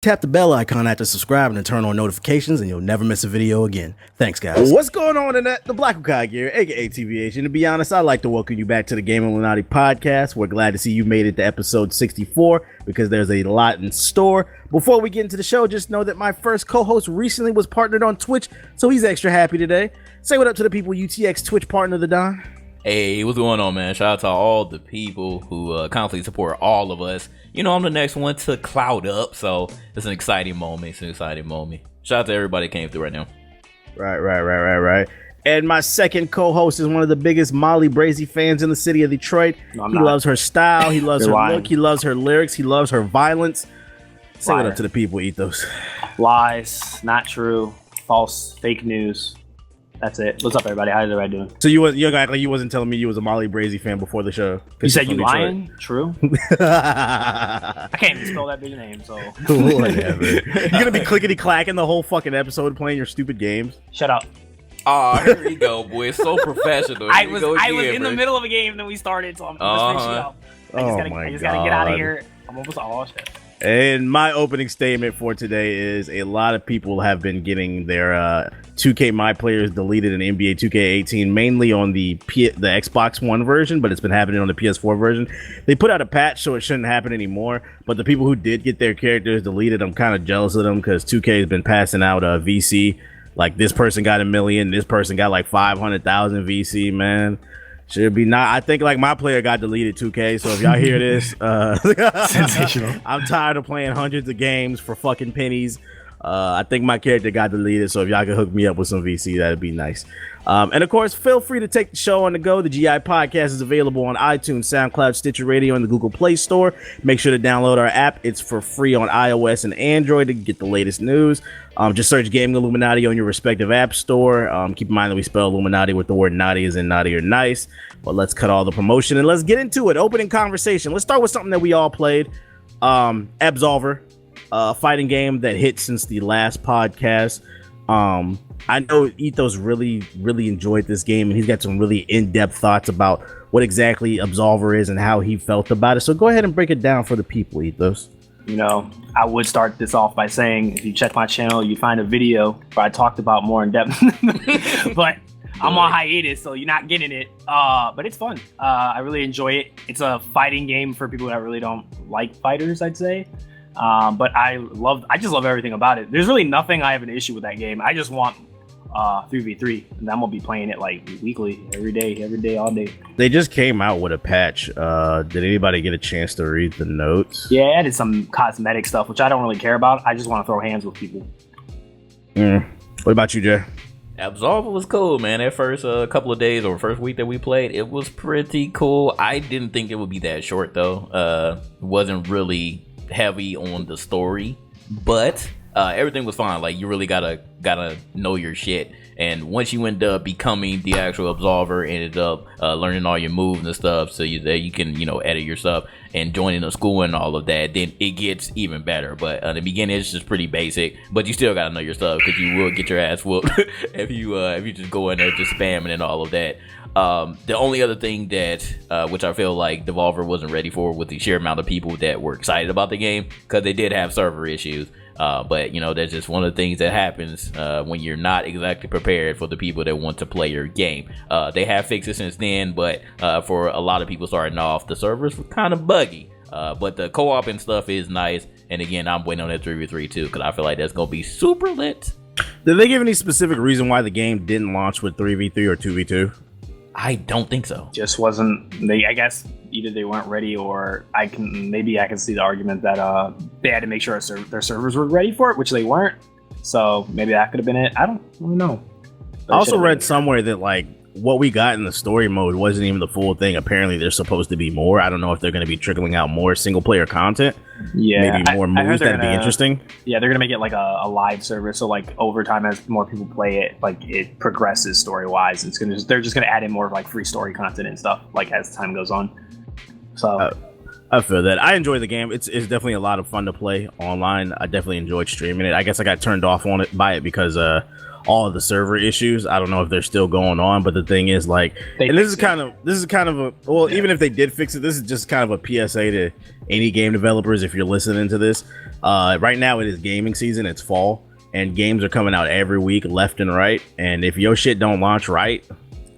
Tap the bell icon after subscribing and turn on notifications and you'll never miss a video again. Thanks, guys. What's going on in that? The Black Hokage here, aka TVH. And to be honest, I'd like to welcome you back to the Illuminaughty podcast. We're glad to see you made it to episode 64 because there's a lot in store. Before we get into the show, just know that my first co-host recently was partnered on Twitch, so he's extra happy today. Say what up to the people, UTX Twitch partner, the Don. Hey, what's going on, man? Shout out to all the people who constantly support all of us. You know, I'm the next one to cloud up, so it's an exciting moment. Shout out to everybody that came through right now. Right. And my second co-host is one of the biggest Molly Brazy fans in the city of Detroit. No, he loves her style, he loves her look, he loves her lyrics, he loves her violence. Say what up to the people, Ethos. Lies, not true, false, fake news. That's it. What's up, everybody? How's everybody doing? So you wasn't telling me you was a Molly Brazy fan before the show. You said you lying? True. I can't even spell that big name, so whatever. You're gonna be clickety clacking the whole fucking episode playing your stupid games. Shut up. Oh, here we go, boy. It's so professional. I was in the middle of a game, then we started, so I'm just finishing up. I just gotta get out of here. I'm almost shit. And my opening statement for today is a lot of people have been getting their 2K My Players deleted in NBA 2K18, mainly on the Xbox One version, but it's been happening on the PS4 version. They put out a patch, so it shouldn't happen anymore. But the people who did get their characters deleted, I'm kind of jealous of them because 2K has been passing out VC. Like, this person got 1 million, this person got like 500,000 VC, man. Should be not. I think like my player got deleted 2K. So if y'all hear this, sensational. I'm tired of playing hundreds of games for fucking pennies. I think my character got deleted. So if y'all could hook me up with some VC, that'd be nice. And of course, feel free to take the show on the go. The GI podcast is available on iTunes, SoundCloud, Stitcher Radio, and the Google Play Store. Make sure to download our app. It's for free on iOS and Android to get the latest news. Just search Gaming Illuminaughty on your respective app store. Keep in mind that we spell Illuminaughty with the word naughty as in naughty or nice. But let's cut all the promotion and let's get into it. Opening conversation. Let's start with something that we all played. Absolver, a fighting game that hit since the last podcast. I know Ethos really enjoyed this game, and he's got some really in-depth thoughts about what exactly Absolver is and how he felt about it. So go ahead and break it down for the people, Ethos. You know, I would start this off by saying, if you check my channel, you find a video where I talked about more in depth. But I'm on hiatus, so you're not getting it. But it's fun. I really enjoy it. It's a fighting game for people that really don't like fighters, I'd say. But I just love everything about it. There's really nothing I have an issue with that game. I just want 3v3, and I'm gonna be playing it like weekly, every day, all day. They just came out with a patch. Did anybody get a chance to read the notes? Yeah, I added some cosmetic stuff, which I don't really care about. I just want to throw hands with people. What about you, Jay? Absolver was cool, man. That first couple of days or first week that we played, it was pretty cool. I didn't think it would be that short though. It wasn't really heavy on the story, but everything was fine. Like, you really gotta know your shit, and once you end up becoming the actual Absolver, ended up learning all your moves and stuff, so that you can, you know, edit your stuff and joining the school and all of that, then it gets even better. But in the beginning, it's just pretty basic, but you still gotta know your stuff because you will get your ass whooped if you just go in there just spamming and all of that. The only other thing that which I feel like Devolver wasn't ready for was the sheer amount of people that were excited about the game, because they did have server issues. But you know, that's just one of the things that happens when you're not exactly prepared for the people that want to play your game. They have fixed it since then, but for a lot of people starting off, the servers were kind of buggy. But the co-op and stuff is nice. And again, I'm waiting on that 3v3 too, because I feel like that's gonna be super lit. Did they give any specific reason why the game didn't launch with 3v3 or 2v2? I don't think so. Just wasn't. I guess either they weren't ready, or I can see the argument that they had to make sure their servers were ready for it, which they weren't. So maybe that could have been it. I don't really know. I also read somewhere that like what we got in the story mode wasn't even the full thing. Apparently there's supposed to be more. I don't know if they're going to be trickling out more single player content. Yeah, maybe more moves. That'd be interesting. Yeah, they're gonna make it like a live server, so like over time, as more people play it, like it progresses story wise. They're just gonna add in more like free story content and stuff like as time goes on. So I feel that. I enjoy the game. It's definitely a lot of fun to play online. I definitely enjoyed streaming it. I guess I got turned off on it by it because all of the server issues. I don't know if they're still going on, but the thing is, like, and this is kind of a well, even if they did fix it, this is just kind of a PSA to any game developers. If you're listening to this, Right now it is gaming season. It's fall, and games are coming out every week, left and right. And if your shit don't launch right,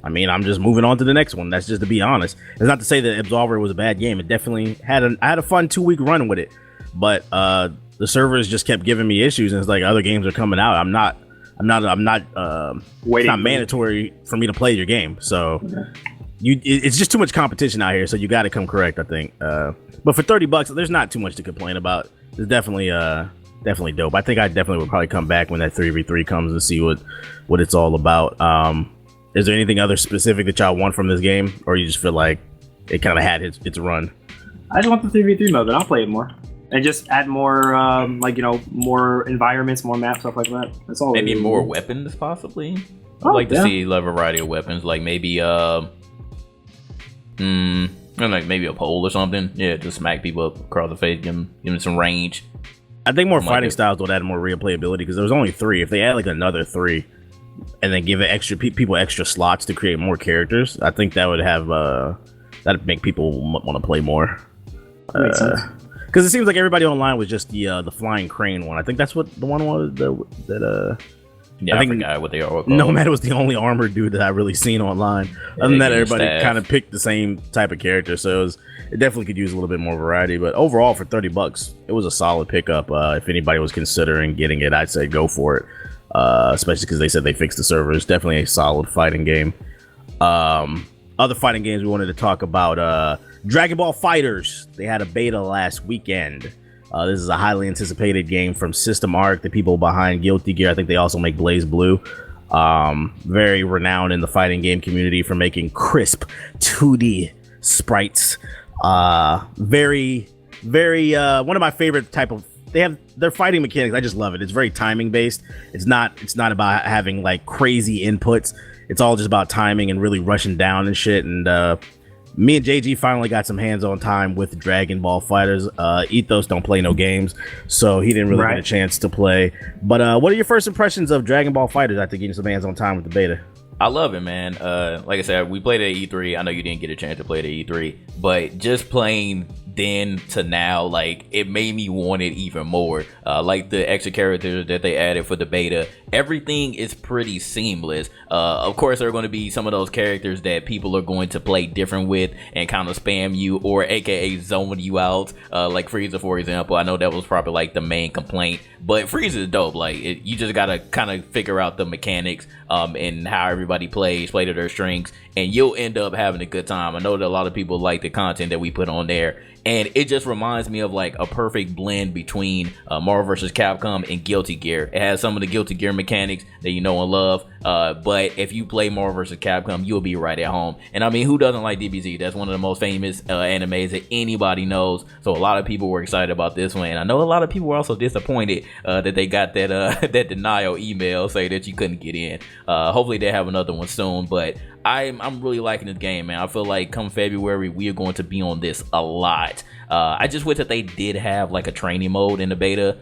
I mean, I'm just moving on to the next one. That's just to be honest. It's not to say that Absolver was a bad game. It definitely had I had a fun 2-week run with it, but the servers just kept giving me issues, and it's like other games are coming out. I'm not. It's not mandatory for me to play your game. So it's just too much competition out here. So you got to come correct, I think. But for $30, there's not too much to complain about. It's definitely dope. I think I definitely would probably come back when that 3v3 comes and see what it's all about. Is there anything other specific that y'all want from this game, or you just feel like it kind of had its run? I just want the 3v3 mode, but I'll play it more. And just add more, more environments, more maps, stuff like that. That's all. Maybe more weapons, possibly. I'd like to see a variety of weapons, like maybe maybe a pole or something. Yeah, just smack people up across the face, give them some range. I think more fighting styles would add more replayability, because there was only 3. If they add like another 3, and then give it extra people extra slots to create more characters, I think that would have that'd make people want to play more. Makes sense. Because it seems like everybody online was just the flying crane one. I think that's what the one was Yeah, I forgot what they are called. Nomad was the only armored dude that I really seen online. Other than that, everybody kind of picked the same type of character, so it definitely could use a little bit more variety. But overall, for $30, it was a solid pickup. If anybody was considering getting it, I'd say go for it. Especially because they said they fixed the servers. Definitely a solid fighting game. Other fighting games we wanted to talk about. Dragon Ball FighterZ. They had a beta last weekend. This is a highly anticipated game from System Arc, the people behind Guilty Gear. I think they also make Blaze Blue. Very renowned in the fighting game community for making crisp 2D sprites. Very one of my favorite type of. They have their fighting mechanics. I just love it. It's very timing based. It's not about having like crazy inputs. It's all just about timing and really rushing down and shit. And me and JG finally got some hands-on time with Dragon Ball FighterZ. Ethos don't play no games, so he didn't really get a chance to play. But what are your first impressions of Dragon Ball FighterZ after getting some hands-on time with the beta? I love it, man. Like I said, we played it at E3. I know you didn't get a chance to play it at E3, but just playing then to now, like, it made me want it even more. Like the extra characters that they added for the beta, everything is pretty seamless. Of course, there are going to be some of those characters that people are going to play different with and kind of spam you, or aka zone you out, like Frieza, for example. I know that was probably like the main complaint, but Frieza is dope. Like, you just gotta kind of figure out the mechanics and how everybody play to their strengths, and you'll end up having a good time. I know that a lot of people like the content that we put on there, and it just reminds me of like a perfect blend between Marvel vs. Capcom and Guilty Gear. It has some of the Guilty Gear mechanics that you know and love, but if you play Marvel vs. Capcom, you'll be right at home. And I mean, who doesn't like DBZ? That's one of the most famous animes that anybody knows. So a lot of people were excited about this one, and I know a lot of people were also disappointed that they got that that denial email saying that you couldn't get in. Hopefully they have another one soon, but I'm really liking this game, man. I feel like come February, we are going to be on this a lot. I just wish that they did have like a training mode in the beta,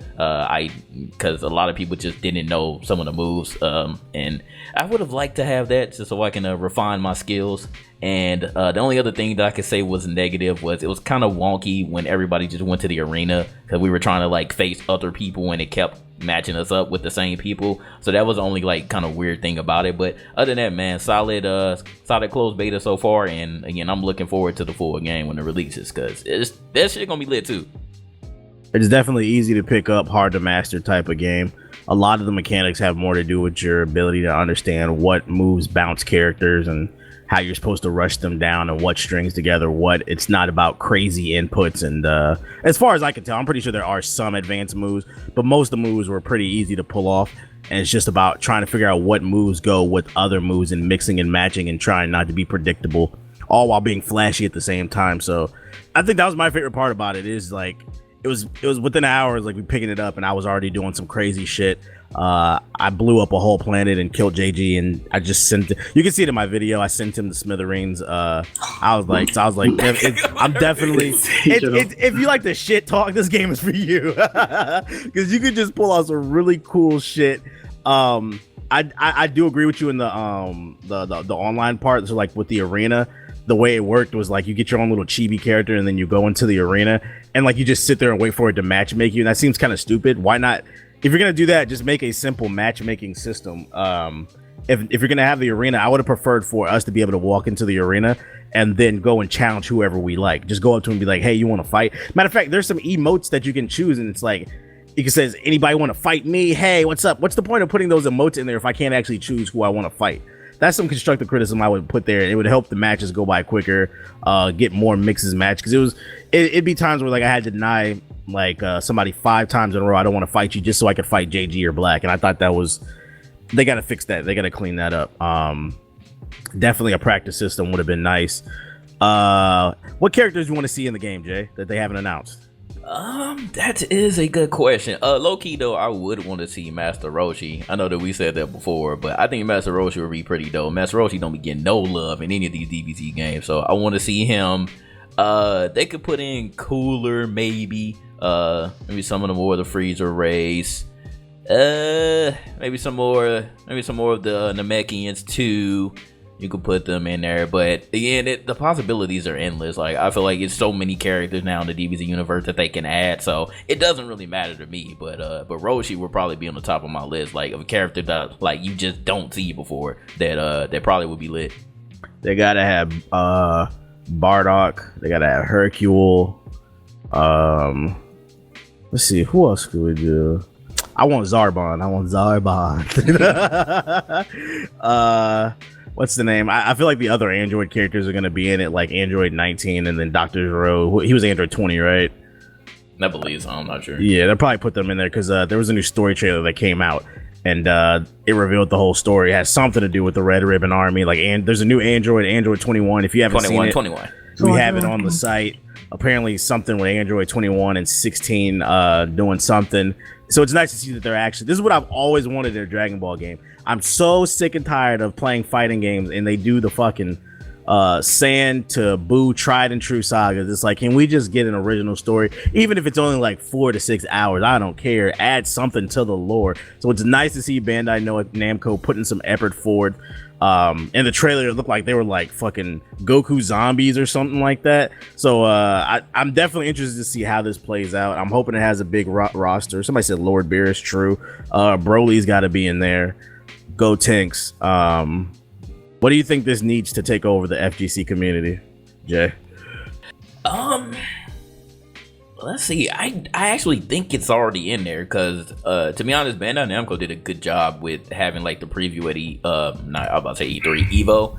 because a lot of people just didn't know some of the moves, and I would have liked to have that just so I can refine my skills. And the only other thing that I could say was negative was it was kind of wonky when everybody just went to the arena, because we were trying to like face other people and it kept matching us up with the same people. So that was the only like kind of weird thing about it. But other than that, man, solid closed beta so far. And again, I'm looking forward to the full game when it releases, because that shit gonna be lit too. It's definitely easy to pick up, hard to master type of game. A lot of the mechanics have more to do with your ability to understand what moves bounce characters and how you're supposed to rush them down and what strings together what. It's not about crazy inputs. And as far as I can tell, I'm pretty sure there are some advanced moves, but most of the moves were pretty easy to pull off. And it's just about trying to figure out what moves go with other moves and mixing and matching and trying not to be predictable, all while being flashy at the same time. So I think that was my favorite part about it, is like it was within hours, like we picking it up, and I was already doing some crazy shit. I blew up a whole planet and killed JG, and I just sent it. You can see it in my video. I sent him the smithereens. I was like, I'm definitely. If you like the shit talk, this game is for you, because you could just pull out some really cool shit. I do agree with you in the online part. So like with the arena, the way it worked was like you get your own little chibi character and then you go into the arena and like you just sit there and wait for it to matchmake you. And that seems kind of stupid. Why not? If you're gonna do that, just make a simple matchmaking system. If you're gonna have the arena, I would have preferred for us to be able to walk into the arena and then go and challenge whoever we like. Just go up to him and be like, hey, you want to fight? Matter of fact, there's some emotes that you can choose, and it's like it says, anybody want to fight me? Hey, what's up? What's the point of putting those emotes in there if I can't actually choose who I want to fight? That's some constructive criticism I would put there. It would help the matches go by quicker, get more mixes matched. Because it'd be times where like I had to deny like somebody 5 times in a row. I don't want to fight you just so I could fight JG or Black. And I thought that was, they got to fix that. They got to clean that up. Definitely a practice system would have been nice. What characters do you want to see in the game, Jay, that they haven't announced? That is a good question. Low key though, I would want to see Master Roshi. I know that we said that before, but I think Master Roshi would be pretty dope. Master Roshi don't be getting no love in any of these DBZ games, so I want to see him. They could put in Cooler, maybe some of the more of the Freezer race. Maybe some more of the Namekians too. You could put them in there, but again, the possibilities are endless. Like I feel like it's so many characters now in the DBZ universe that they can add, so it doesn't really matter to me. But Roshi would probably be on the top of my list, like of a character that like you just don't see before that probably would be lit. They gotta have Bardock. They gotta have Hercule. Let's see, who else could we do? I want Zarbon. What's the name? I feel like the other Android characters are going to be in it, like Android 19 and then Dr. Zero. He was Android 20, right? I believe so. I'm not sure. Yeah, they'll probably put them in there because there was a new story trailer that came out and it revealed the whole story. It has something to do with the Red Ribbon Army. Like, and there's a new Android 21. If you haven't seen it, 21. We have it on the site. Apparently something with Android 21 and 16 doing something. So it's nice to see that they're actually, this is what I've always wanted in a Dragon Ball game. I'm so sick and tired of playing fighting games and they do the fucking Sand to Boo tried and true sagas. It's like, can we just get an original story? Even if it's only like 4 to 6 hours, I don't care. Add something to the lore. So it's nice to see Bandai Namco putting some effort forward. In the trailer, it looked like they were like fucking Goku zombies or something like that. So I'm definitely interested to see how this plays out. I'm hoping it has a big roster. Somebody said Lord Beerus, true. Broly's got to be in there. Go Tanks. What do you think this needs to take over the FGC community, Jay? Let's see. I actually think it's already in there because, to be honest, Bandai Namco did a good job with having like the preview at E3 Evo.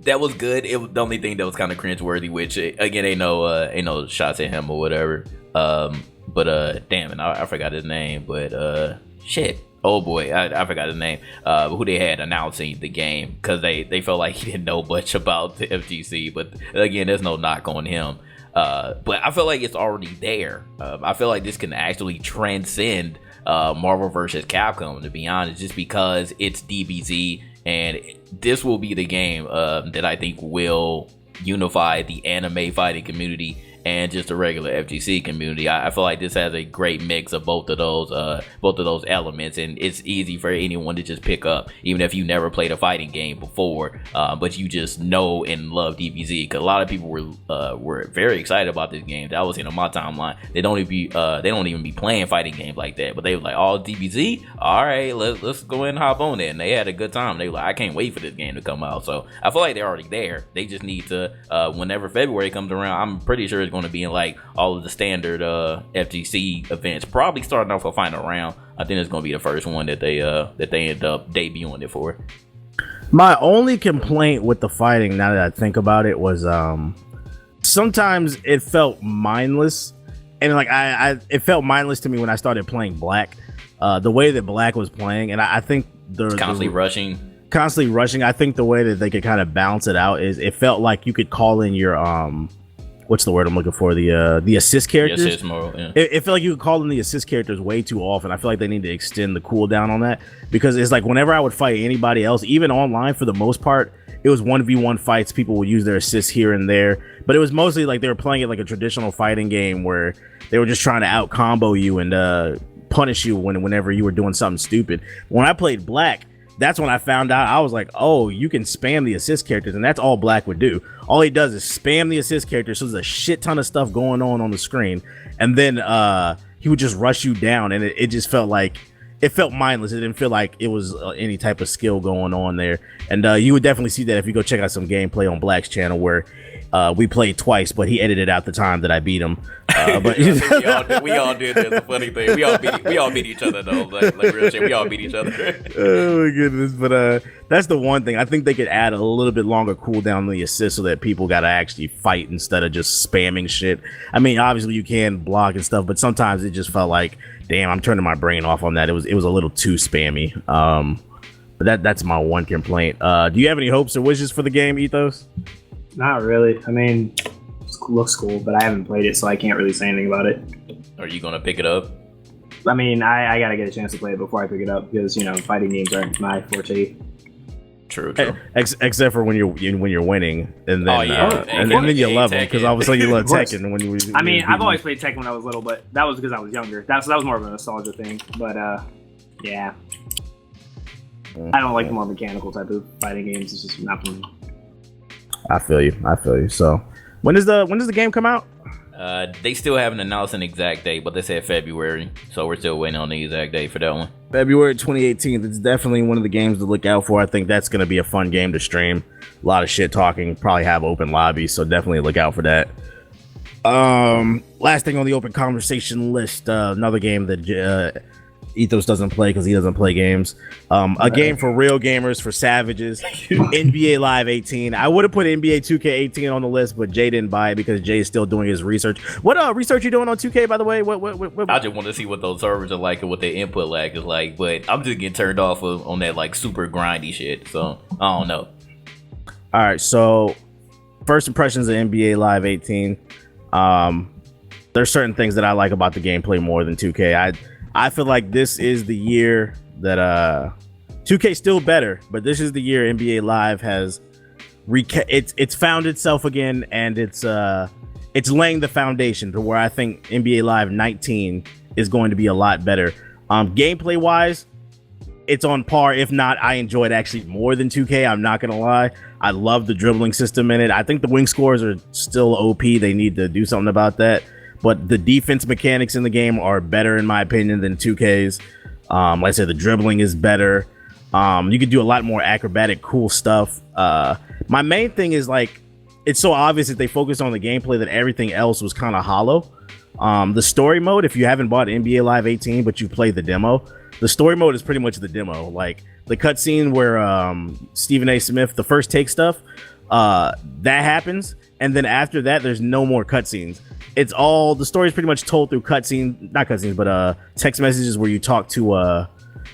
That was good. It was the only thing that was kind of cringeworthy, which again ain't no shots at him or whatever. But damn it, I forgot his name. But shit. Oh boy, I forgot his name. Who they had announcing the game because they felt like he didn't know much about the FGC. But again, there's no knock on him. But I feel like it's already there. I feel like this can actually transcend Marvel vs. Capcom, to be honest, just because it's DBZ, and this will be the game that I think will unify the anime fighting community and just the regular FGC community. I feel like this has a great mix of both of those elements, and it's easy for anyone to just pick up, even if you never played a fighting game before, but you just know and love DBZ. Because a lot of people were very excited about this game. That was on my timeline. They don't even be playing fighting games like that, but they were like, "Oh, DBZ, all right, let's go ahead and hop on it." And they had a good time. They were like, "I can't wait for this game to come out." So I feel like they're already there. They just need to, whenever February comes around, I'm pretty sure it's going to be in like all of the standard FGC events, probably starting off a final round. I think it's going to be the first one that they end up debuting it for. My only complaint with the fighting, now that I think about it, was sometimes it felt mindless, and like it felt mindless to me when I started playing Black. The way that Black was playing, and I think it's constantly rushing. I think the way that they could kind of balance it out is it felt like you could call in your what's the word I'm looking for? The assist characters. The assist mode, yeah. It felt like you could call in the assist characters way too often. I feel like they need to extend the cooldown on that, because it's like whenever I would fight anybody else, even online, for the most part, it was 1v1 fights. People would use their assists here and there, but it was mostly like they were playing it like a traditional fighting game where they were just trying to out combo you and punish you whenever you were doing something stupid. When I played Black, that's when I found out. I was like, oh, you can spam the assist characters, and that's all Black would do. All he does is spam the assist characters, so there's a shit ton of stuff going on the screen, and then he would just rush you down, and it just felt like, it felt mindless. It didn't feel like it was any type of skill going on there, and you would definitely see that if you go check out some gameplay on Black's channel where we played twice, but he edited out the time that I beat him. But we all did. That's a funny thing. We all beat each other though. Like real shit. We all beat each other. Oh my goodness! But that's the one thing. I think they could add a little bit longer cooldown on the assist so that people got to actually fight instead of just spamming shit. I mean, obviously you can block and stuff, but sometimes it just felt like, damn, I'm turning my brain off on that. It was a little too spammy. But that's my one complaint. Do you have any hopes or wishes for the game, Ethos? Not really. I mean, it looks cool, but I haven't played it, so I can't really say anything about it. Are you gonna pick it up? I mean, I gotta get a chance to play it before I pick it up because fighting games aren't my forte. True. Except for when you're winning, and then and then you love them because all of a sudden you love Tekken. I've always played Tekken when I was little, but that was because I was younger. That was more of a nostalgia thing. But yeah, I don't like the more mechanical type of fighting games. It's just not for me. I feel you. So, when does the game come out? They still haven't announced an exact date, but they said February, so we're still waiting on the exact date for that one. February 2018. It's definitely one of the games to look out for. I think that's going to be a fun game to stream. A lot of shit talking. Probably have open lobbies, so definitely look out for that. Last thing on the open conversation list, another game that Ethos doesn't play because he doesn't play games. A game for real gamers, for savages. NBA Live 18. I would have put NBA 2K18 on the list, but Jay didn't buy it because Jay is still doing his research. What research you doing on 2K, by the way? What? I just want to see what those servers are like and what their input lag is like, but I'm just getting turned off on that like super grindy shit, so I don't know. All right, so first impressions of NBA Live 18. There's certain things that I like about the gameplay more than 2K. I feel like this is the year that 2K still better, but this is the year NBA Live has it's found itself again, and it's laying the foundation to where I think NBA Live 19 is going to be a lot better. Gameplay wise, it's on par. If not, I enjoyed actually more than 2K. I'm not gonna lie. I love the dribbling system in it. I think the wing scores are still OP. They need to do something about that. But the defense mechanics in the game are better, in my opinion, than 2K's. Like I said, the dribbling is better. You can do a lot more acrobatic, cool stuff. My main thing is, like, it's so obvious that they focused on the gameplay that everything else was kind of hollow. The story mode, if you haven't bought NBA Live 18, but you played the demo, the story mode is pretty much the demo. Like, the cutscene where Stephen A. Smith, the first take stuff, that happens. And then after that, there's no more cutscenes. It's all, the story is pretty much told through not cutscenes, but text messages where you talk to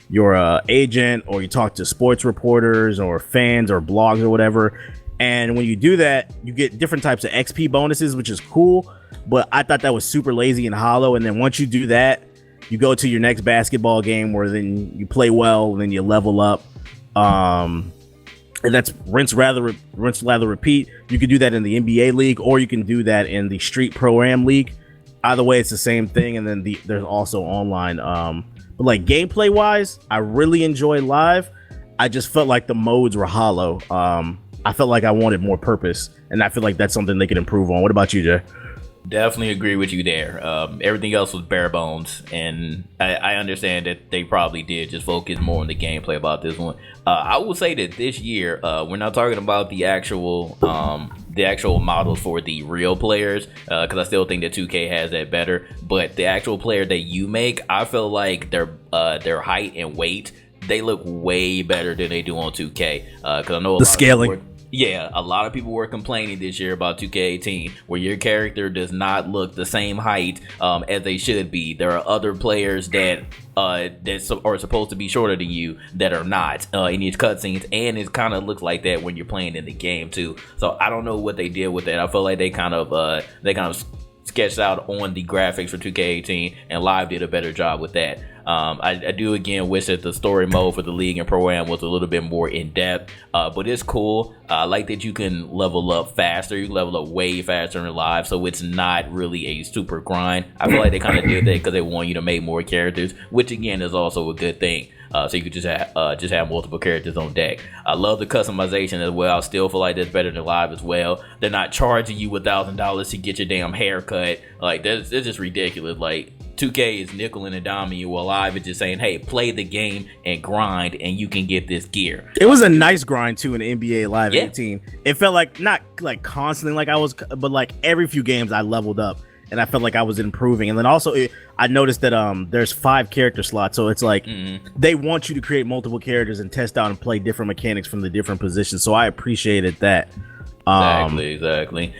your agent, or you talk to sports reporters or fans or blogs or whatever. And when you do that, you get different types of XP bonuses, which is cool. But I thought that was super lazy and hollow. And then once you do that, you go to your next basketball game where then you play well and then you level up. And that's rinse, lather, repeat. You can do that in the NBA league, or you can do that in the Street Pro-Am league. Either way, it's the same thing. And then there's also online. But like gameplay wise, I really enjoy Live. I just felt like the modes were hollow. I felt like I wanted more purpose, and I feel like that's something they could improve on. What about you, Jay? Definitely agree with you there. Everything else was bare bones, and I understand that they probably did just focus more on the gameplay about this one. I will say that this year, we're not talking about the actual models for the real players, because I still think that 2K has that better. But the actual player that you make, I feel like their height and weight, they look way better than they do on 2K. Because I know the scaling. A lot of people were complaining this year about 2K18, where your character does not look the same height as they should be. There are other players that are supposed to be shorter than you that are not in these cutscenes, and it kind of looks like that when you're playing in the game too. So I don't know what they did with that. I feel like they kind of sketched out on the graphics for 2K18, and Live did a better job with that. I do again wish that the story mode for the league and pro-am was a little bit more in depth, but it's cool. I like that you can level up faster. You can level up way faster in Live, so it's not really a super grind. I feel like they kind of did that because they want you to make more characters, which again is also a good thing. so you could just have multiple characters on deck. I love the customization as well. I still feel like that's better than live as well. They're not charging you $1,000 to get your damn haircut. Like that's just ridiculous. Like 2K is nickel and diming you, while live is just saying, hey, play the game and grind and you can get this gear. It was a nice grind too in NBA Live 18. It felt like not like constantly like I was, but like every few games I leveled up and I felt like I was improving. And then also I noticed that there's 5 character slots, so it's like they want you to create multiple characters and test out and play different mechanics from the different positions. So I appreciated that. Exactly.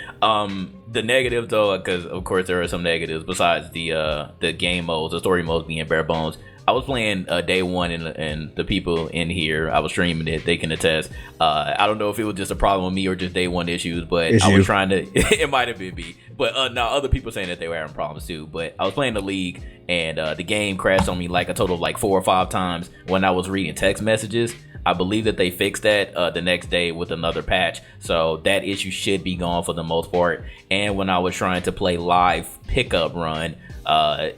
The negatives though, because of course there are some negatives besides the game modes, the story modes being bare bones. I was playing day one, and the people in here, I was streaming it, they can attest. I don't know if it was just a problem with me or just day one issues, but I was trying to, it might have been me. But now other people saying that they were having problems too. But I was playing the league, and the game crashed on me like a total of like 4 or 5 times when I was reading text messages. I believe that they fixed that the next day with another patch, so that issue should be gone for the most part. And when I was trying to play live pickup run,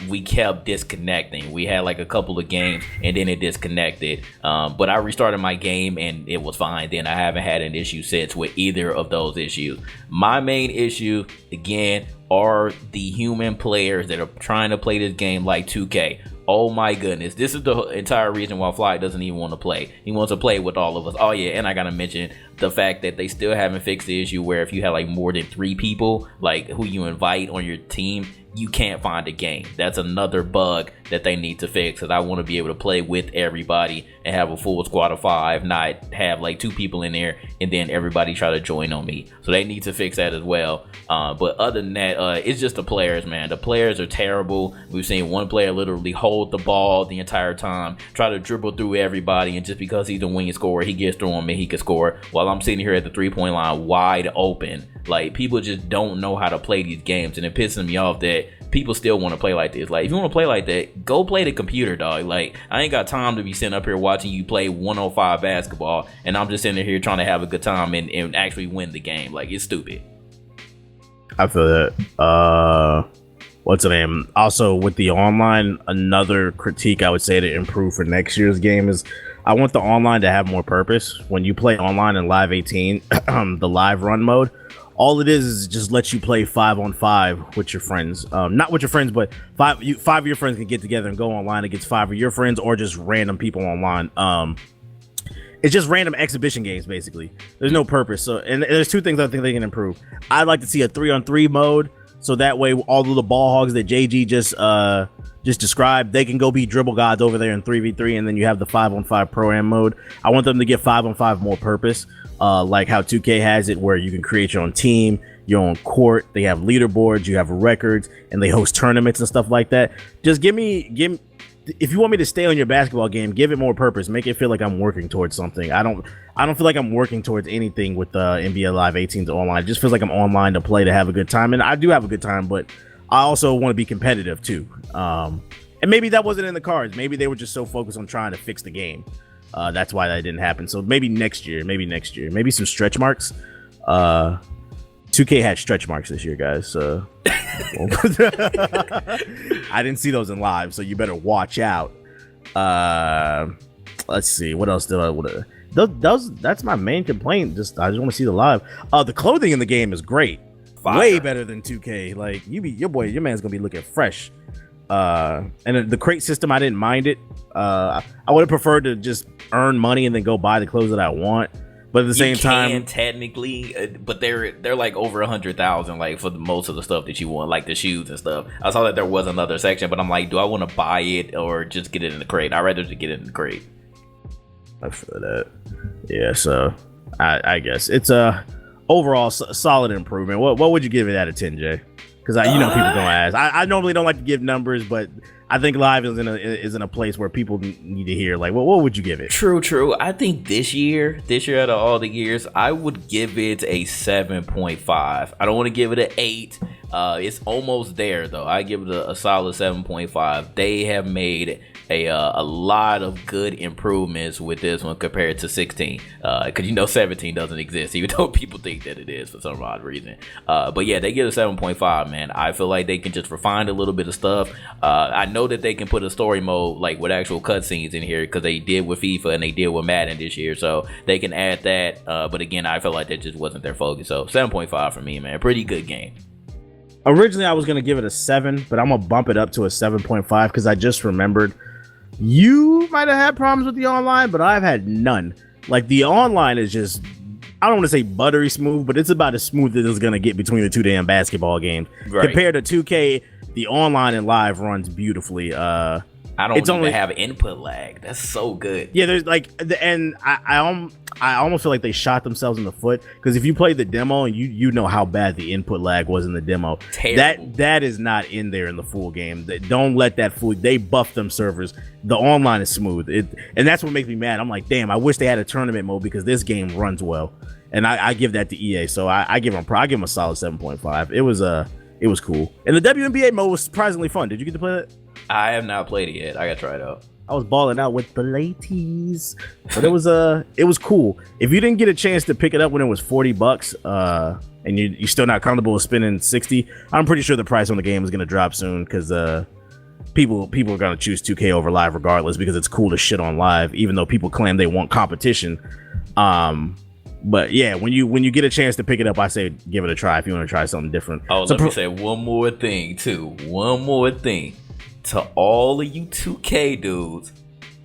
we kept disconnecting. We had like a couple of games and then it disconnected, but I restarted my game and it was fine. Then I haven't had an issue since with either of those issues. My main issue again are the human players that are trying to play this game like 2K. Oh my goodness, this is the entire reason why Fly doesn't even want to play. He wants to play with all of us. Oh yeah, and I gotta mention the fact that they still haven't fixed the issue where if you have like more than 3 people like who you invite on your team, you can't find a game. That's another bug that they need to fix, because I want to be able to play with everybody and have a full squad of 5, not have like 2 people in there and then everybody try to join on me. So they need to fix that as well. But other than that, it's just the players, man. The players are terrible. We've seen one player literally hold the ball the entire time, try to dribble through everybody, and just because he's a wing scorer, he gets through him and he can score, while I'm sitting here at the 3-point line wide open. Like, people just don't know how to play these games, and it pisses me off that people still want to play like this. Like, if you want to play like that, go play the computer, dog. Like, I ain't got time to be sitting up here watching you play 105 basketball, and I'm just sitting here trying to have a good time and actually win the game. Like, it's stupid. I feel that. What's the name? Also, with the online, another critique I would say to improve for next year's game is I want the online to have more purpose. When you play online in Live 18, the live run mode, all it is just lets you play 5-on-5 with your friends. Not with your friends, but 5 of your friends can get together and go online against 5 of your friends, or just random people online. It's just random exhibition games, basically. There's no purpose. So, and there's 2 things I think they can improve. I'd like to see a 3-on-3 mode, so that way all of the ball hogs that JG just described, they can go be dribble gods over there in 3v3, and then you have the 5-on-5 pro-am mode. I want them to give 5-on-5 more purpose, like how 2K has it, where you can create your own team, your own court. They have leaderboards, you have records, and they host tournaments and stuff like that. Just give me. If you want me to stay on your basketball game, give it more purpose. Make it feel like I'm working towards something. I don't feel like I'm working towards anything with NBA Live 18's online. It just feels like I'm online to play, to have a good time, and I do have a good time, but I also want to be competitive too. And maybe that wasn't in the cards. Maybe they were just so focused on trying to fix the game. That's why that didn't happen. So maybe next year. Maybe some stretch marks. 2K had stretch marks this year, guys. I didn't see those in live, so you better watch out. Let's see, what else did I want to? That's my main complaint. I just want to see the live. The clothing in the game is great. Fire. Way better than 2K. Like, your man's gonna be looking fresh. And the crate system, I didn't mind it. I would have preferred to just earn money and then go buy the clothes that I want. But at the same time, technically, but they're like over 100,000, like for most of the stuff that you want, like the shoes and stuff. I saw that there was another section, but I'm like, do I want to buy it or just get it in the crate? I'd rather just get it in the crate. I feel that. Yeah, so I guess it's a overall solid improvement. What would you give it out of 10, Jay? Because people gonna ask. I normally don't like to give numbers, but I think live is in a place where people need to hear, like, what would you give it? True. I think this year out of all the years, I would give it a 7.5. I don't want to give it an 8, It's almost there though. I give it a solid 7.5. They have made a lot of good improvements with this one compared to 16, because 17 doesn't exist, even though people think that it is for some odd reason. But yeah, they get a 7.5, man. I feel like they can just refine a little bit of stuff. I know that they can put a story mode like with actual cutscenes in here, because they did with FIFA and they did with Madden this year, so they can add that. But again, I feel like that just wasn't their focus. So 7.5 for me, man. Pretty good game. Originally, I was gonna give it a 7, but I'm gonna bump it up to a 7.5 because I just remembered. You might have had problems with the online, but I've had none. Like, the online is just, I don't want to say buttery smooth, but it's about as smooth as it's going to get between the two damn basketball games. Right. Compared to 2K, the online and live runs beautifully. I don't even have input lag. That's so good. Yeah, there's like, and I almost feel like they shot themselves in the foot, because if you play the demo, and you know how bad the input lag was in the demo. Terrible. That is not in there in the full game. Don't let that fool. They buffed them servers. The online is smooth, and that's what makes me mad. I'm like, damn, I wish they had a tournament mode, because this game runs well, and I give that to EA. So I give them a solid 7.5. It was cool, and the WNBA mode was surprisingly fun. Did you get to play that? I have not played it yet. I gotta try it out. I was balling out with the ladies, but it was cool. If you didn't get a chance to pick it up when it was $40, and you're still not comfortable with spending 60, I'm pretty sure the price on the game is gonna drop soon, because people are gonna choose 2K over live regardless, because it's cool to shit on live, even though people claim they want competition. But yeah, when you get a chance to pick it up, I say give it a try if you want to try something different. Oh, let me say one more thing too. One more thing. To all of you 2K dudes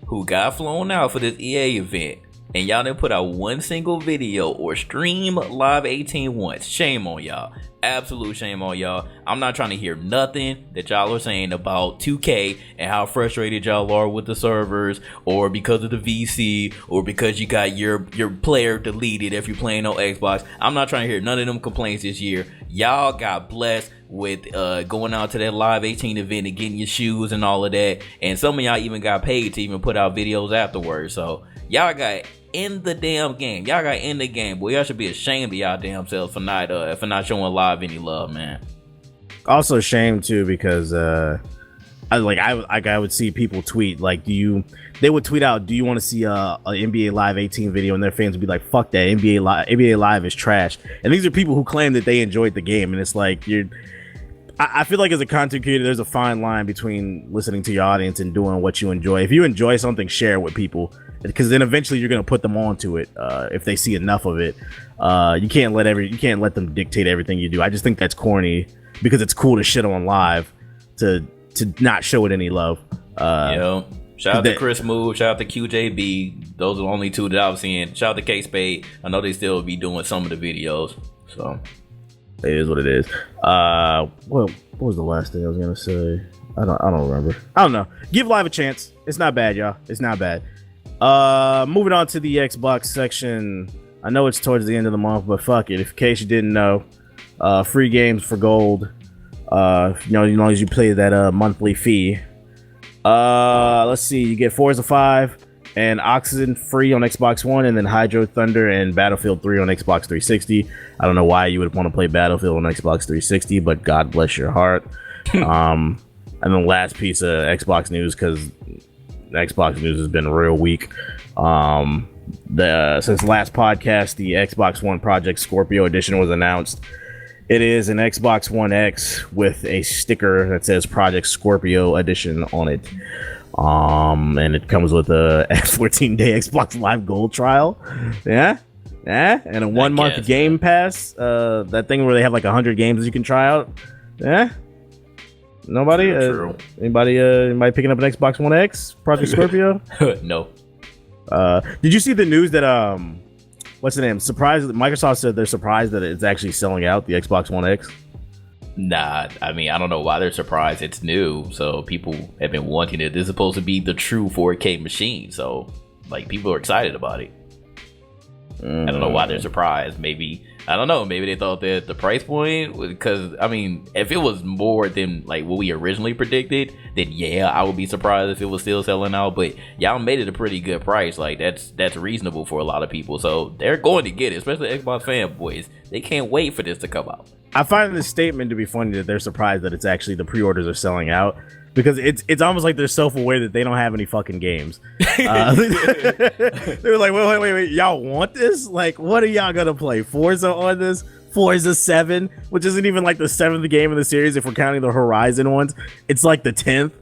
who got flown out for this EA event, and y'all didn't put out one single video or stream Live 18 once, shame on y'all. Absolute shame on y'all. I'm not trying to hear nothing that y'all are saying about 2K and how frustrated y'all are with the servers, or because of the VC, or because you got your player deleted if you're playing on Xbox. I'm not trying to hear none of them complaints this year. Y'all got blessed with going out to that Live 18 event and getting your shoes and all of that, and some of y'all even got paid to even put out videos afterwards. So y'all got in the damn game. Y'all got in the game. Boy, y'all should be ashamed of y'all damn selves for not showing Live any love, man. Also ashamed too, because I would see people tweet like, they would tweet out, do you want to see a NBA Live 18 video, and their fans would be like, fuck that, NBA Live is trash. And these are people who claim that they enjoyed the game, and it's like, I feel like as a content creator, there's a fine line between listening to your audience and doing what you enjoy. If you enjoy something, share it with people, because then eventually you're gonna put them onto it if they see enough of it. You can't let them dictate everything you do. I just think that's corny, because it's cool to shit on live, to not show it any love. Shout out to Chris Move, shout out to QJB. Those are the only two that I was seeing. Shout out to K-Spade. I know they still be doing some of the videos. So it is what it is. What was the last thing I was gonna say? I don't remember. I don't know. Give Live a chance. It's not bad, y'all. It's not bad. Moving on to the Xbox section. I know it's towards the end of the month, but fuck it. If in case you didn't know, free games for gold. As long as you pay that monthly fee. Let's see. You get Forza 5 and Oxygen free on Xbox One, and then Hydro Thunder and Battlefield 3 on Xbox 360. I don't know why you would want to play Battlefield on Xbox 360, but God bless your heart. And then last piece of Xbox news, because Xbox news has been real weak. Since last podcast, the Xbox One Project Scorpio Edition was announced. It is an Xbox One X with a sticker that says Project Scorpio Edition on it. And it comes with a 14-day Xbox Live Gold trial. Yeah. And a 1-month Game Pass. That thing where they have like 100 games you can try out. Yeah. Nobody? True. Anybody picking up an Xbox One X? Project Scorpio? No. Did you see the news that what's the name? Microsoft said they're surprised that it's actually selling out, the Xbox One X? Nah, I mean, I don't know why they're surprised. It's new, so people have been wanting it. This is supposed to be the true 4K machine, so like people are excited about it. I don't know why they're surprised. Maybe I don't know. Maybe they thought that the price point, because I mean, if it was more than like what we originally predicted, then yeah, I would be surprised if it was still selling out. But y'all made it a pretty good price. Like that's reasonable for a lot of people. So they're going to get it, especially Xbox fanboys. They can't wait for this to come out. I find this statement to be funny that they're surprised that it's actually the pre-orders are selling out. Because it's almost like they're self-aware that they don't have any fucking games. They were like, wait, y'all want this? Like, what are y'all gonna play? Forza on this? Forza 7, which isn't even like the 7th game in the series if we're counting the Horizon ones. It's like the 10th.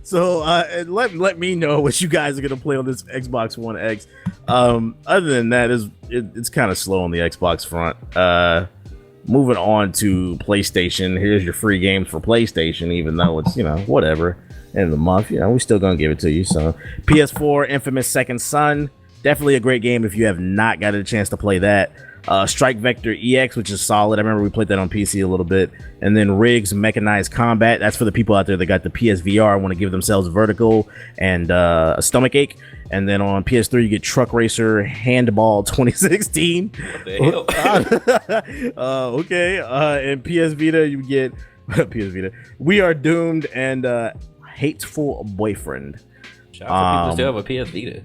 So let me know what you guys are gonna play on this Xbox One X. Other than that, it's kind of slow on the Xbox front. Moving on to PlayStation, here's your free games for PlayStation, even though it's, whatever, end of the month, we still gonna give it to you. So PS4, Infamous Second Son, definitely a great game if you have not got a chance to play that. Strike Vector EX, which is solid. I remember we played that on PC a little bit. And then Riggs Mechanized Combat, that's for the people out there that got the PSVR, want to give themselves vertigo and a stomach ache. And then on PS3 you get Truck Racer Handball 2016. What the hell? Okay. And PS Vita you get PS Vita, We Are Doomed and Hateful Boyfriend. Shout out to people who still have a PS Vita.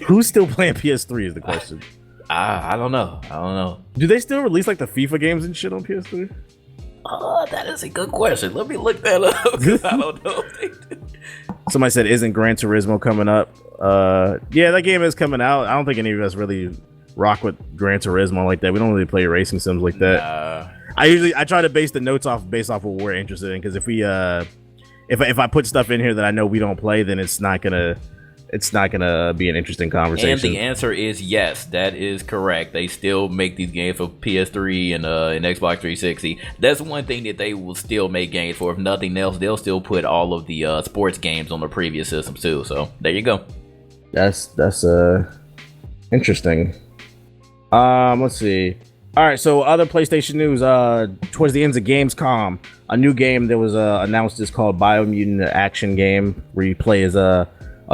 Who's still playing PS3 is the question. I don't know. Do they still release like the FIFA games and shit on PS3? That is a good question. Let me look that up, because I don't know if they do. Somebody said, isn't Gran Turismo coming up? Yeah, that game is coming out. I don't think any of us really rock with Gran Turismo like that. We don't really play racing sims like that. I try to base the notes based off what we're interested in, because if we if I put stuff in here that I know we don't play, then it's not gonna be an interesting conversation. And the answer is yes, that is correct. They still make these games for PS3 and Xbox 360. That's one thing that they will still make games for. If nothing else, they'll still put all of the sports games on the previous systems too. So there you go. That's interesting. Let's see. All right, so other PlayStation news. Towards the ends of Gamescom, a new game that was announced is called Biomutant, the action game where you play as a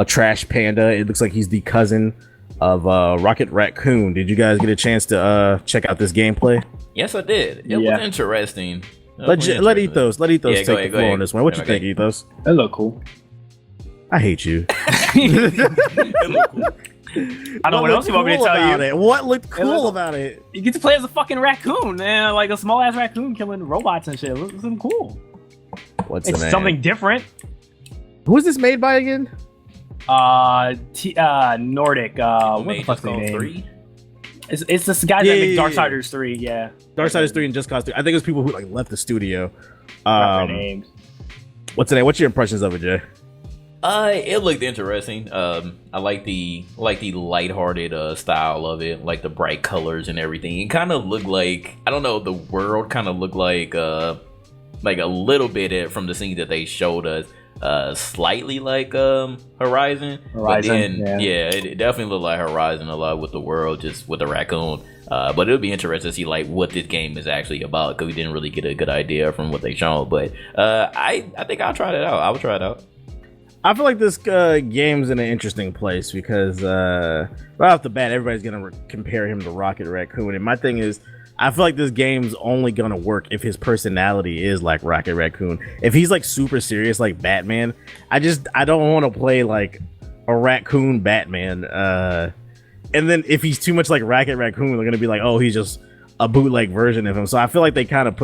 trash panda. It looks like he's the cousin of Rocket Raccoon. Did you guys get a chance to check out this gameplay? Yes, I did. It was interesting. Let Ethos take the floor on this one. What you think, Ethos? It looked cool. I hate you. It looked cool. I don't know what else you want me to tell you. What looked cool about it? You get to play as a fucking raccoon, man. Like a small ass raccoon killing robots and shit. It looks cool. What's the name? It's something different. Who is this made by again? Nordic. What the fuck's their name? 3? It's this guy that made Darksiders 3. Yeah. Darksiders 3 and Just Cause 3. I think it was people who like left the studio. Names. What's the name? What's your impressions of it, Jay? It looked interesting. I like the lighthearted style of it, like the bright colors and everything. It kind of looked like, I don't know, the world kind of looked like a little bit from the scene that they showed us. Slightly like Horizon, but then it definitely looked like Horizon a lot with the world, just with the raccoon. But it'll be interesting to see like what this game is actually about, because we didn't really get a good idea from what they showed. But I think I'll try it out. I will try it out. I feel like this game's in an interesting place because right off the bat, everybody's gonna compare him to Rocket Raccoon, and my thing is, I feel like this game's only gonna work if his personality is like Rocket Raccoon. If he's like super serious like Batman, I don't want to play like a raccoon Batman. And then if he's too much like Rocket Raccoon, they're gonna be like, oh, he's just a bootleg version of him. So I feel like they kind of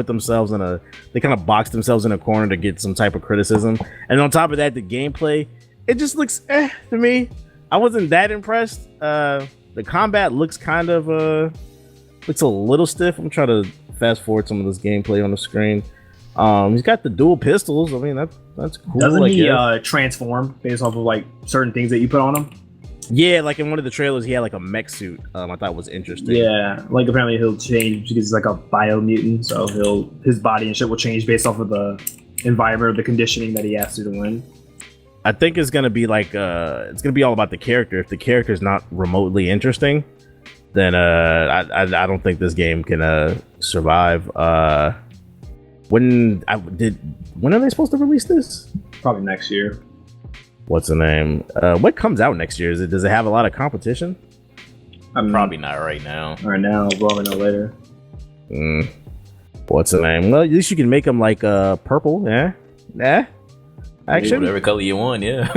boxed themselves in a corner to get some type of criticism. And on top of that, the gameplay, it just looks to me. I wasn't that impressed. The combat looks kind of looks a little stiff. I'm trying to fast forward some of this gameplay on the screen. He's got the dual pistols. I mean, that's cool. Doesn't he transform based off of like certain things that you put on him? Yeah, like in one of the trailers, he had like a mech suit. I thought was interesting. Yeah, like apparently he'll change because he's like a biomutant, so his body and shit will change based off of the environment or the conditioning that he has to win. I think it's gonna be like it's gonna be all about the character. If the character's not remotely interesting, then I don't think this game can survive. When are they supposed to release this? Probably next year. What's the name? What comes out next year? Does it have a lot of competition? Probably not right now. Right now, probably not later. What's the name? Well, at least you can make them like purple. Yeah. Action. Whatever color you want. Yeah.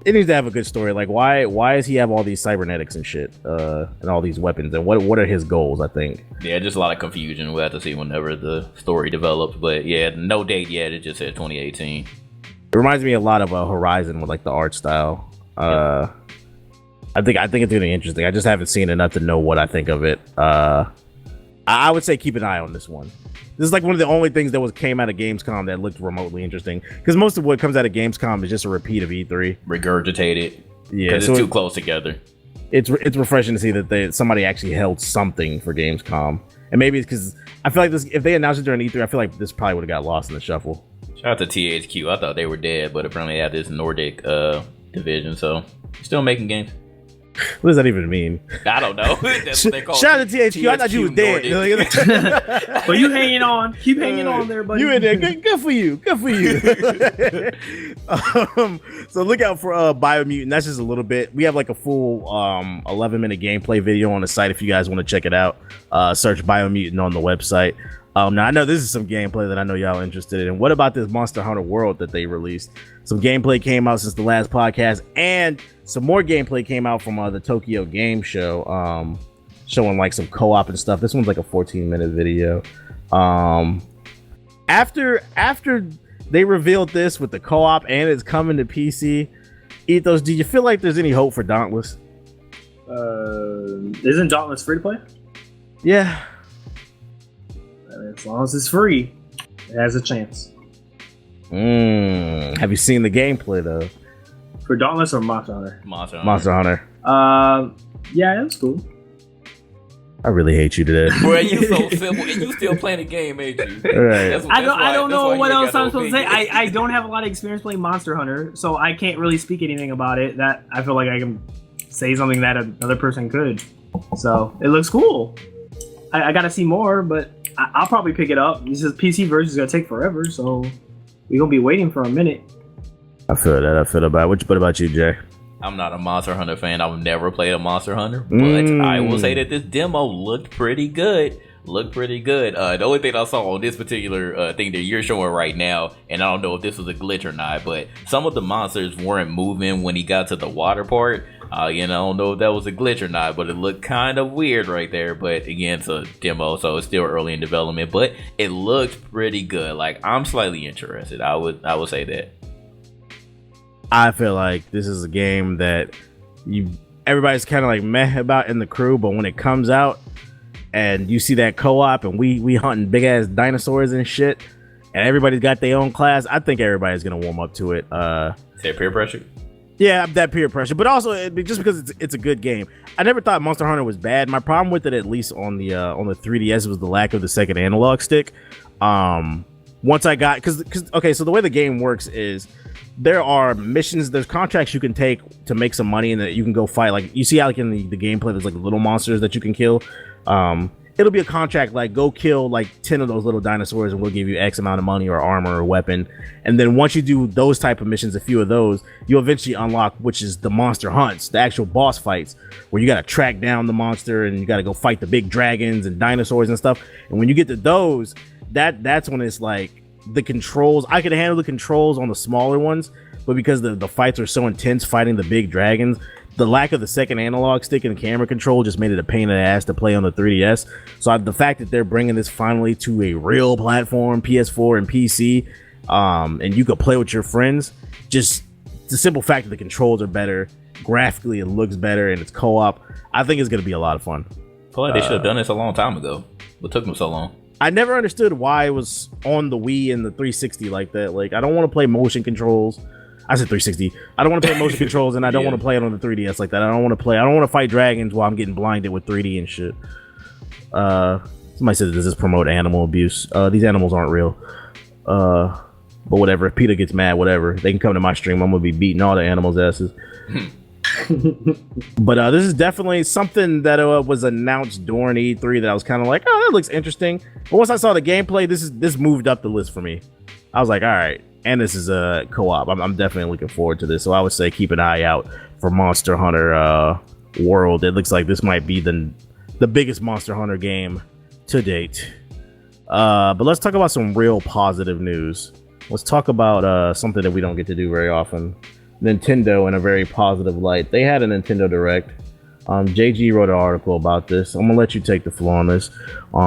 It needs to have a good story. Like, why does he have all these cybernetics and shit, and all these weapons, and what are his goals? I think. Yeah, just a lot of confusion. We'll have to see whenever the story develops. But yeah, no date yet. It just said 2018. It reminds me a lot of Horizon with like the art style. Yeah. I think it's gonna be interesting. I just haven't seen enough to know what I think of it. I would say keep an eye on this one. This is like one of the only things that came out of Gamescom that looked remotely interesting, because most of what comes out of Gamescom is just a repeat of E3, regurgitated. Yeah, because it's too close together. It's refreshing to see that somebody actually held something for Gamescom, and maybe it's because I feel like this. If they announced it during E3, I feel like this probably would have got lost in the shuffle. Shout out to THQ. I thought they were dead, but apparently they have this Nordic division, so still making games. What does that even mean? I don't know. That's what they call Shout out to THQ. I thought you was dead. But you hanging on. Keep hanging on there, buddy. You in there. Good for you. Good for you. So look out for Biomutant. That's just a little bit. We have like a full 11-minute gameplay video on the site if you guys want to check it out. Search Biomutant on the website. Now I know this is some gameplay that I know y'all are interested in. What about this Monster Hunter World that they released? Some gameplay came out since the last podcast, and some more gameplay came out from the Tokyo Game Show, showing like some co-op and stuff. This one's like a 14-minute video. After they revealed this with the co-op and it's coming to PC, Ethos, do you feel like there's any hope for Dauntless? Isn't Dauntless free to play? Yeah. As long as it's free, it has a chance. Have you seen the gameplay though? For Dauntless or Monster Hunter? Monster Hunter. Yeah, it was cool. I really hate you today. Bro, you so simple, and you still playing the game, ain't you? Right. I don't know what else I'm supposed to say. I don't have a lot of experience playing Monster Hunter, so I can't really speak anything about it. That I feel like I can say something that another person could. So it looks cool. I gotta see more, but I'll probably pick it up. This is PC version is gonna take forever, so we're gonna be waiting for a minute. I feel that. I feel about it. What about you, Jay? I'm not a Monster Hunter fan. I've never played a Monster Hunter, but I will say that this demo looked pretty good. The only thing I saw on this particular thing that you're showing right now, and I don't know if this was a glitch or not, but some of the monsters weren't moving when he got to the water part. I don't know if that was a glitch or not, but it looked kind of weird right there. But again, it's a demo, so it's still early in development, but it looks pretty good. Like, I'm slightly interested. I would say that. I feel like this is a game that everybody's kind of like meh about in the crew, but when it comes out and you see that co-op and we hunting big ass dinosaurs and shit, and everybody's got their own class, I think everybody's gonna warm up to it. Is that peer pressure? Yeah, that peer pressure, but also just because it's a good game. I never thought Monster Hunter was bad. My problem with it, at least on the 3DS, was the lack of the second analog stick. Once I got, because okay, so the way the game works is there are missions, there's contracts you can take to make some money, and that you can go fight. Like you see, how like in the gameplay, there's like little monsters that you can kill. It'll be a contract like go kill like 10 of those little dinosaurs and we'll give you X amount of money or armor or weapon. And then once you do those type of missions, a few of those, you'll eventually unlock, which is the monster hunts, the actual boss fights, where you got to track down the monster and you got to go fight the big dragons and dinosaurs and stuff. And when you get to those, that's when it's like the controls, I could handle the controls on the smaller ones, but because the fights are so intense fighting the big dragons, the lack of the second analog stick and camera control just made it a pain in the ass to play on the 3DS. So the fact that they're bringing this finally to a real platform, PS4 and PC, and you could play with your friends, just the simple fact that the controls are better, graphically it looks better, and it's co-op, I think it's going to be a lot of fun. I feel like they should have done this a long time ago. What took them so long? I never understood why it was on the Wii and the 360 like that. Like, I don't want to play motion controls. I said 360. I don't want to play motion controls, and I don't want to play it on the 3DS like that. I don't want to fight dragons while I'm getting blinded with 3D and shit. Somebody said, does this promote animal abuse? These animals aren't real. But whatever. If PETA gets mad, whatever. They can come to my stream. I'm going to be beating all the animals' asses. But this is definitely something that was announced during E3 that I was kind of like, oh, that looks interesting. But once I saw the gameplay, this moved up the list for me. I was like, all right. And this is a co-op. I'm definitely looking forward to this. So I would say keep an eye out for Monster Hunter world. It looks like this might be the biggest Monster Hunter game to date. But let's talk about some real positive news. Let's talk about something that we don't get to do very often. Nintendo in a very positive light. They had a Nintendo Direct. JG wrote an article about this. I'm gonna let you take the floor on this.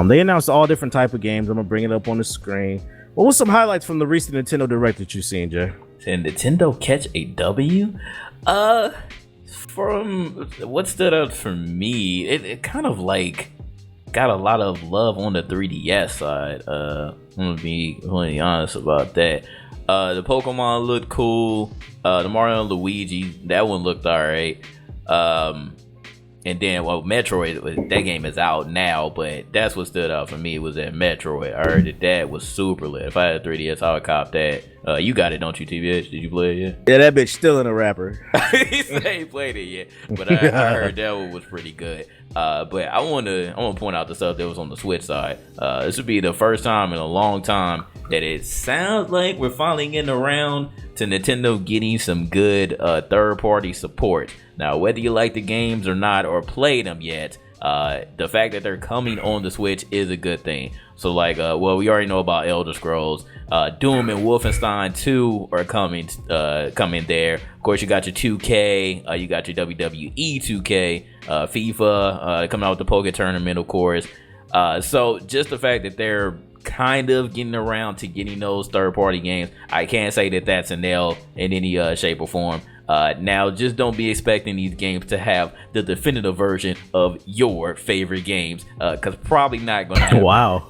They announced all different type of games. I'm gonna bring it up on the screen. What was some highlights from the recent Nintendo Direct that you've seen, Jay? Did Nintendo catch a W? From what stood out for me, it kind of like got a lot of love on the 3DS side. I'm gonna be really honest about that. The Pokemon looked cool. The Mario and Luigi, that one looked alright. And then, well, Metroid, that game is out now, but that's what stood out for me was that Metroid. I heard that was super lit. If I had a 3DS, I would cop that. You got it, don't you, TBH? Did you play it yet? Yeah, that bitch still in a wrapper. He said he played it yet, but I heard that one was pretty good. But I want to point out the stuff that was on the Switch side. This would be the first time in a long time that it sounds like we're finally getting around to Nintendo getting some good third-party support. Now, whether you like the games or not, or play them yet, the fact that they're coming on the Switch is a good thing. So, like, well, we already know about Elder Scrolls. Doom and Wolfenstein 2 are coming there. Of course, you got your 2K, you got your WWE 2K, FIFA coming out with the Poké Tournament, of course. So, just the fact that they're kind of getting around to getting those third-party games, I can't say that that's an L in any shape or form. Now, just don't be expecting these games to have the definitive version of your favorite games, because probably not going to happen. Wow.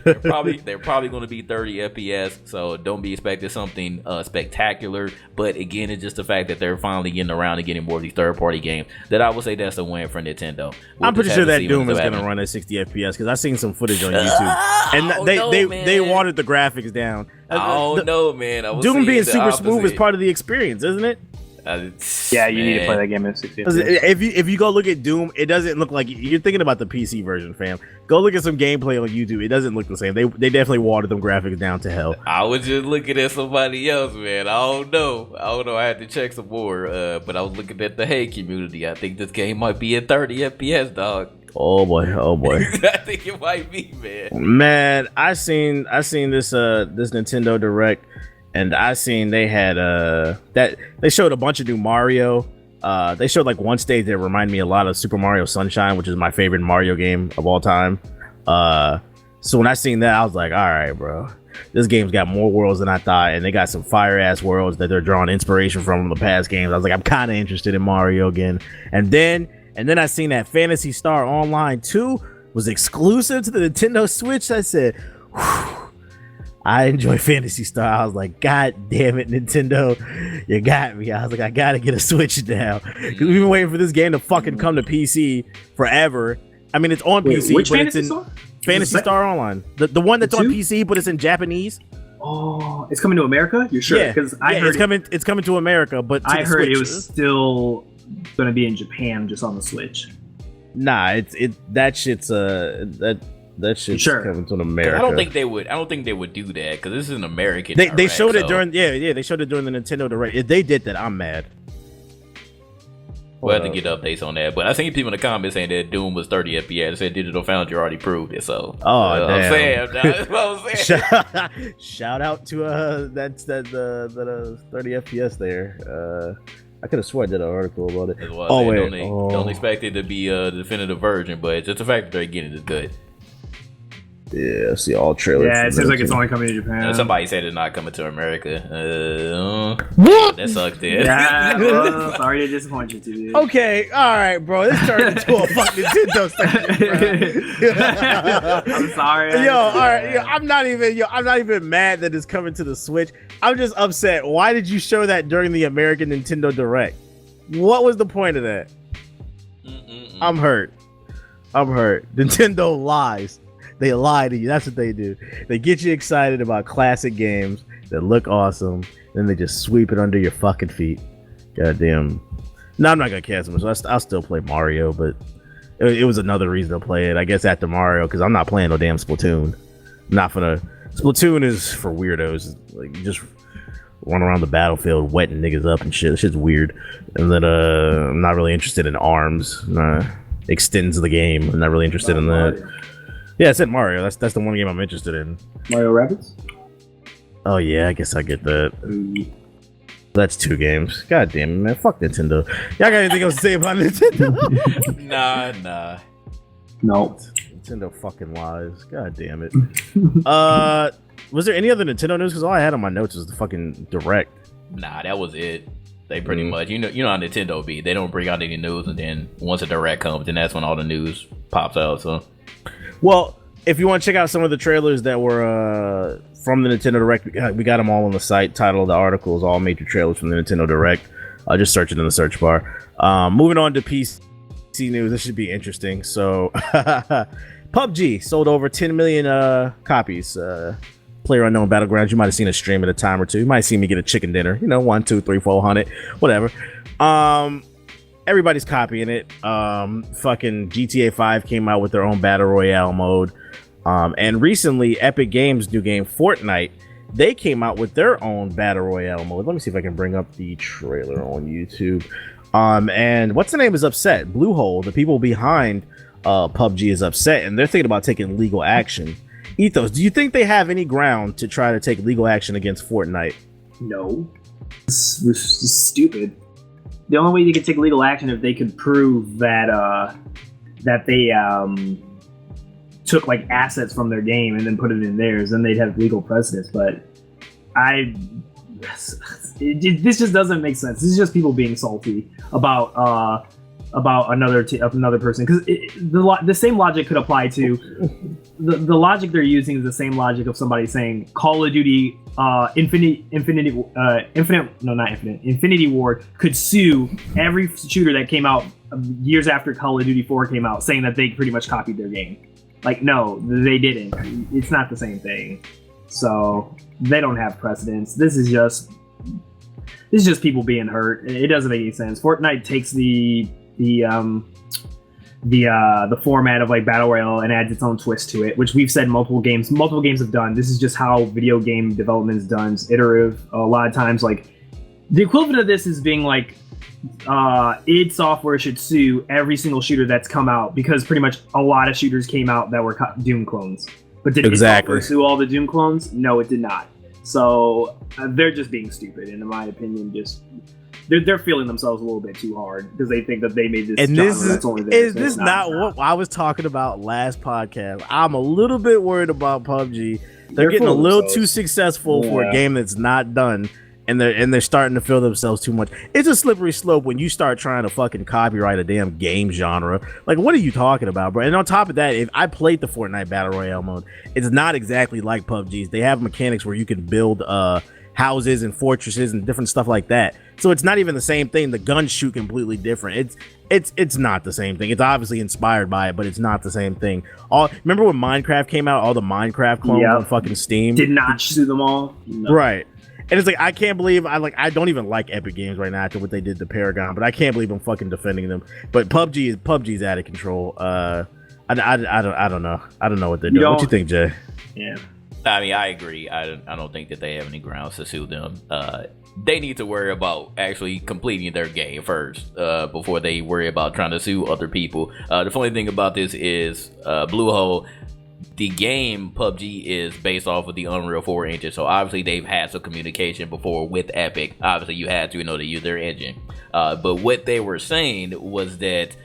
they're probably going to be 30 FPS, so don't be expecting something spectacular. But again, it's just the fact that they're finally getting around to getting more of these third-party games that I would say that's a win for Nintendo. I'm pretty sure that Doom is going to run at 60 FPS because I've seen some footage on YouTube, and they watered the graphics down. I don't know, man. Doom being super smooth is part of the experience, isn't it? Yeah, you need to play that game at 60 FPS. If you go look at Doom, it doesn't look like you're thinking about the PC version, fam. Go look at some gameplay on YouTube. It doesn't look the same. They definitely watered them graphics down to hell. I was just looking at somebody else, man. I don't know. I had to check some more. But I was looking at the hate community. I think this game might be at 30 FPS, dog. Oh boy. I think it might be, man. Man, I seen this Nintendo Direct, and I seen they had that they showed a bunch of new Mario. They showed like one stage that reminded me a lot of Super Mario Sunshine, which is my favorite Mario game of all time. So when I seen that, I was like, all right, bro, this game's got more worlds than I thought, and they got some fire ass worlds that they're drawing inspiration from the past games. I was like, I'm kind of interested in Mario again. And then I seen that Phantasy Star Online 2 was exclusive to the Nintendo Switch. I said, whew, I enjoy Phantasy Star. I was like, God damn it, Nintendo, you got me. I was like, I gotta get a Switch now. We've been waiting for this game to fucking come to PC forever. I mean, it's on PC, which but Phantasy it's in Star? Phantasy Star Online. The one that's on PC, but it's in Japanese. Oh, it's coming to America? You're sure? Because I heard it's coming to America, but I heard it was still going to be in Japan, just on the Switch. Nah, that shit's coming to America. I don't think they would do that because this is an American. They showed it during they showed it during the Nintendo Direct. If they did that, I'm mad. We'll have to get updates on that. But I seen people in the comments saying that Doom was 30 FPS. They said Digital Foundry already proved it. So damn. That's what I'm saying. Shout out to the 30 FPS there. I could have sworn I did an article about it. Don't expect it to be a definitive version, but just the fact that they're getting it is good. Yeah, I see all trailers. Yeah, it seems like it's only coming to Japan. Somebody said it's not coming to America. What? That sucks, dude. Yeah, well, sorry to disappoint you, dude. Okay, all right, bro. This turned into a fucking Nintendo section. I'm sorry. All right. I'm not even mad that it's coming to the Switch. I'm just upset. Why did you show that during the American Nintendo Direct? What was the point of that? I'm hurt. Nintendo lies. They lie to you. That's what they do. They get you excited about classic games that look awesome, then they just sweep it under your fucking feet. Goddamn. No, I'm not gonna cancel it. So I'll still play Mario, but it was another reason to play it. I guess after Mario, because I'm not playing no damn Splatoon. Splatoon is for weirdos. Like, just run around the battlefield wetting niggas up and shit. This shit's weird. And then I'm not really interested in arms. Extends the game. I'm not really interested in that. Mario. Yeah, I said Mario. That's the one game I'm interested in. Mario Rabbids? Oh yeah, I guess I get that. That's 2 games. God damn it, man. Fuck Nintendo. Y'all got anything else to say about Nintendo? Nah. No. Nintendo fucking lies. God damn it. Was there any other Nintendo news? Because all I had on my notes was the fucking Direct. Nah, that was it. They pretty much, you know how Nintendo be. They don't bring out any news, and then once a Direct comes, then that's when all the news pops out. So, well, if you want to check out some of the trailers that were from the Nintendo Direct, we got them all on the site. Title of the article is all major trailers from the Nintendo Direct. Just search it in the search bar. Moving on to PC news. This should be interesting. So, PUBG sold over 10 million copies. PlayerUnknown Battlegrounds. You might have seen a stream at a time or two. You might see me get a chicken dinner. 1, 2, 3, 400, whatever. Everybody's copying it. Fucking GTA 5 came out with their own battle royale mode. And recently, Epic Games' new game Fortnite, they came out with their own battle royale mode. Let me see if I can bring up the trailer on YouTube. And what's the name is upset. Bluehole, the people behind PUBG, is upset, and they're thinking about taking legal action. Ethos, do you think they have any ground to try to take legal action against Fortnite? No. It's stupid. The only way they could take legal action if they could prove that they took like assets from their game and then put it in theirs, then they'd have legal precedence. But this just doesn't make sense. This is just people being salty about another person, because the same logic could apply to the logic they're using is the same logic of somebody saying Call of Duty Infinity War could sue every shooter that came out years after Call of Duty 4 came out, saying that they pretty much copied their game. Like, no, they didn't. It's not the same thing. So they don't have precedence. This is just people being hurt. It doesn't make any sense. Fortnite takes the format of like battle royale and adds its own twist to it, which we've said multiple games have done. This is just how video game development is done. It's iterative. A lot of times, like, the equivalent of this is being like, id Software should sue every single shooter that's come out, because pretty much a lot of shooters came out that were Doom clones. But did id Software sue all the Doom clones? No, it did not. So they're just being stupid, and in my opinion, just they're feeling themselves a little bit too hard because they think that they made this. And this is this not what I was talking about last podcast? I'm a little bit worried about PUBG. They're getting a little too successful for a game that's not done. And they're starting to feel themselves too much. It's a slippery slope when you start trying to fucking copyright a damn game genre. Like, what are you talking about, bro? And on top of that, if I played the Fortnite Battle Royale mode, it's not exactly like PUBG's. They have mechanics where you can build houses and fortresses and different stuff like that. So it's not even the same thing. The guns shoot completely different. It's not the same thing. It's obviously inspired by it, but it's not the same thing. Remember when Minecraft came out? All the Minecraft clones on fucking Steam did not sue them all. No. Right. And it's like, I can't believe I don't even like Epic Games right now after what they did to Paragon, but I can't believe I'm fucking defending them. But PUBG's out of control. I don't know. I don't know what they're doing. What you think, Jay? Yeah. I mean, I agree. I don't think that they have any grounds to sue them. They need to worry about actually completing their game first before they worry about trying to sue other people. The funny thing about this is Bluehole, the game PUBG is based off of the Unreal 4 engine, so obviously they've had some communication before with Epic. Obviously you had to in order to use their engine, but what they were saying was that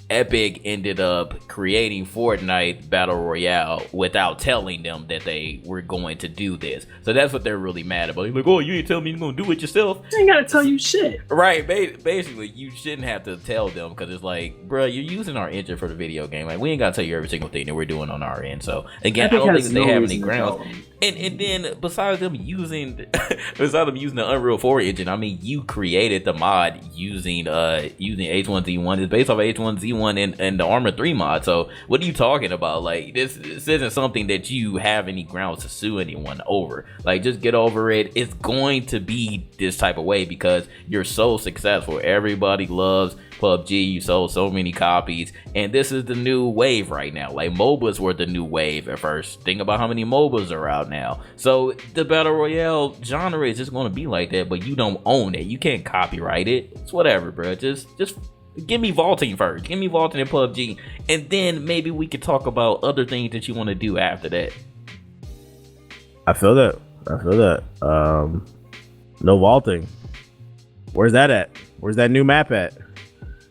Epic ended up creating Fortnite Battle Royale without telling them that they were going to do this. So that's what they're really mad about. They're like, oh, you ain't telling me you're going to do it yourself. I ain't got to tell you shit. Right. Basically, you shouldn't have to tell them, because it's like, bro, you're using our engine for the video game. Like, we ain't got to tell you every single thing that we're doing on our end. So, again, I don't think that they have any grounds. And then, besides them using the Unreal 4 engine, I mean, you created the mod using H1Z1. It's based off of H1Z1. anyone in the Arma 3 mod. So what are you talking about? Like, this isn't something that you have any grounds to sue anyone over. Like, just get over it. It's going to be this type of way because you're so successful. Everybody loves PUBG. You sold so many copies, and this is the new wave right now. Like, MOBAs were the new wave at first. Think about how many MOBAs are out now. So the battle royale genre is just going to be like that, but you don't own it. You can't copyright it. It's whatever, bro. Just give me vaulting first. Give me vaulting in PUBG, and then maybe we could talk about other things that you want to do after that. I feel that. No vaulting. Where's that at? Where's that new map at?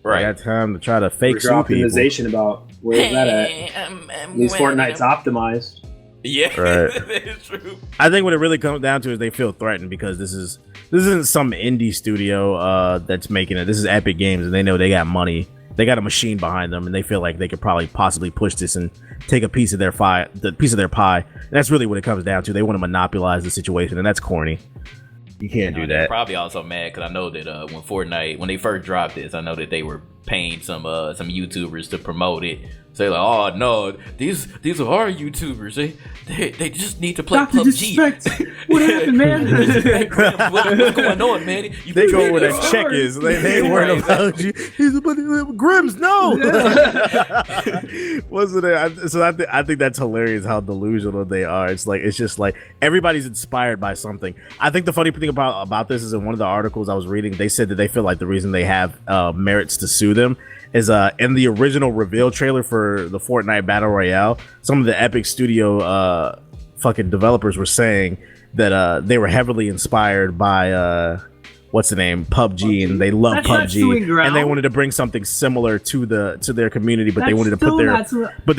Right. I got time to try to fake sue people. Optimization about where's that at? At least Fortnite's optimized. Yeah, right. That's true. I think what it really comes down to is they feel threatened because this isn't some indie studio that's making it. This is Epic Games, and they know they got money. They got a machine behind them, and they feel like they could probably possibly push this and take a piece of their pie. And that's really what it comes down to. They want to monopolize the situation, and that's corny. You can't do they're that. Probably also mad because I know that when Fortnite, when they first dropped this, I know that they were paying some YouTubers to promote it. So they're like, oh no, these are our YouTubers. They just need to play Dr. PUBG. Disrespect. What happened, man? What's going on, man? They go where that check is. They ain't worried about you. He's a Grims. No. Wasn't it? So I think that's hilarious how delusional they are. It's just like everybody's inspired by something. I think the funny thing about this is in one of the articles I was reading, they said that they feel like the reason they have merits to sue them is in the original reveal trailer for the Fortnite Battle Royale, some of the Epic Studio fucking developers were saying that they were heavily inspired by what's the name, PUBG, and they love PUBG, and they wanted to bring something similar to their community, but they wanted to put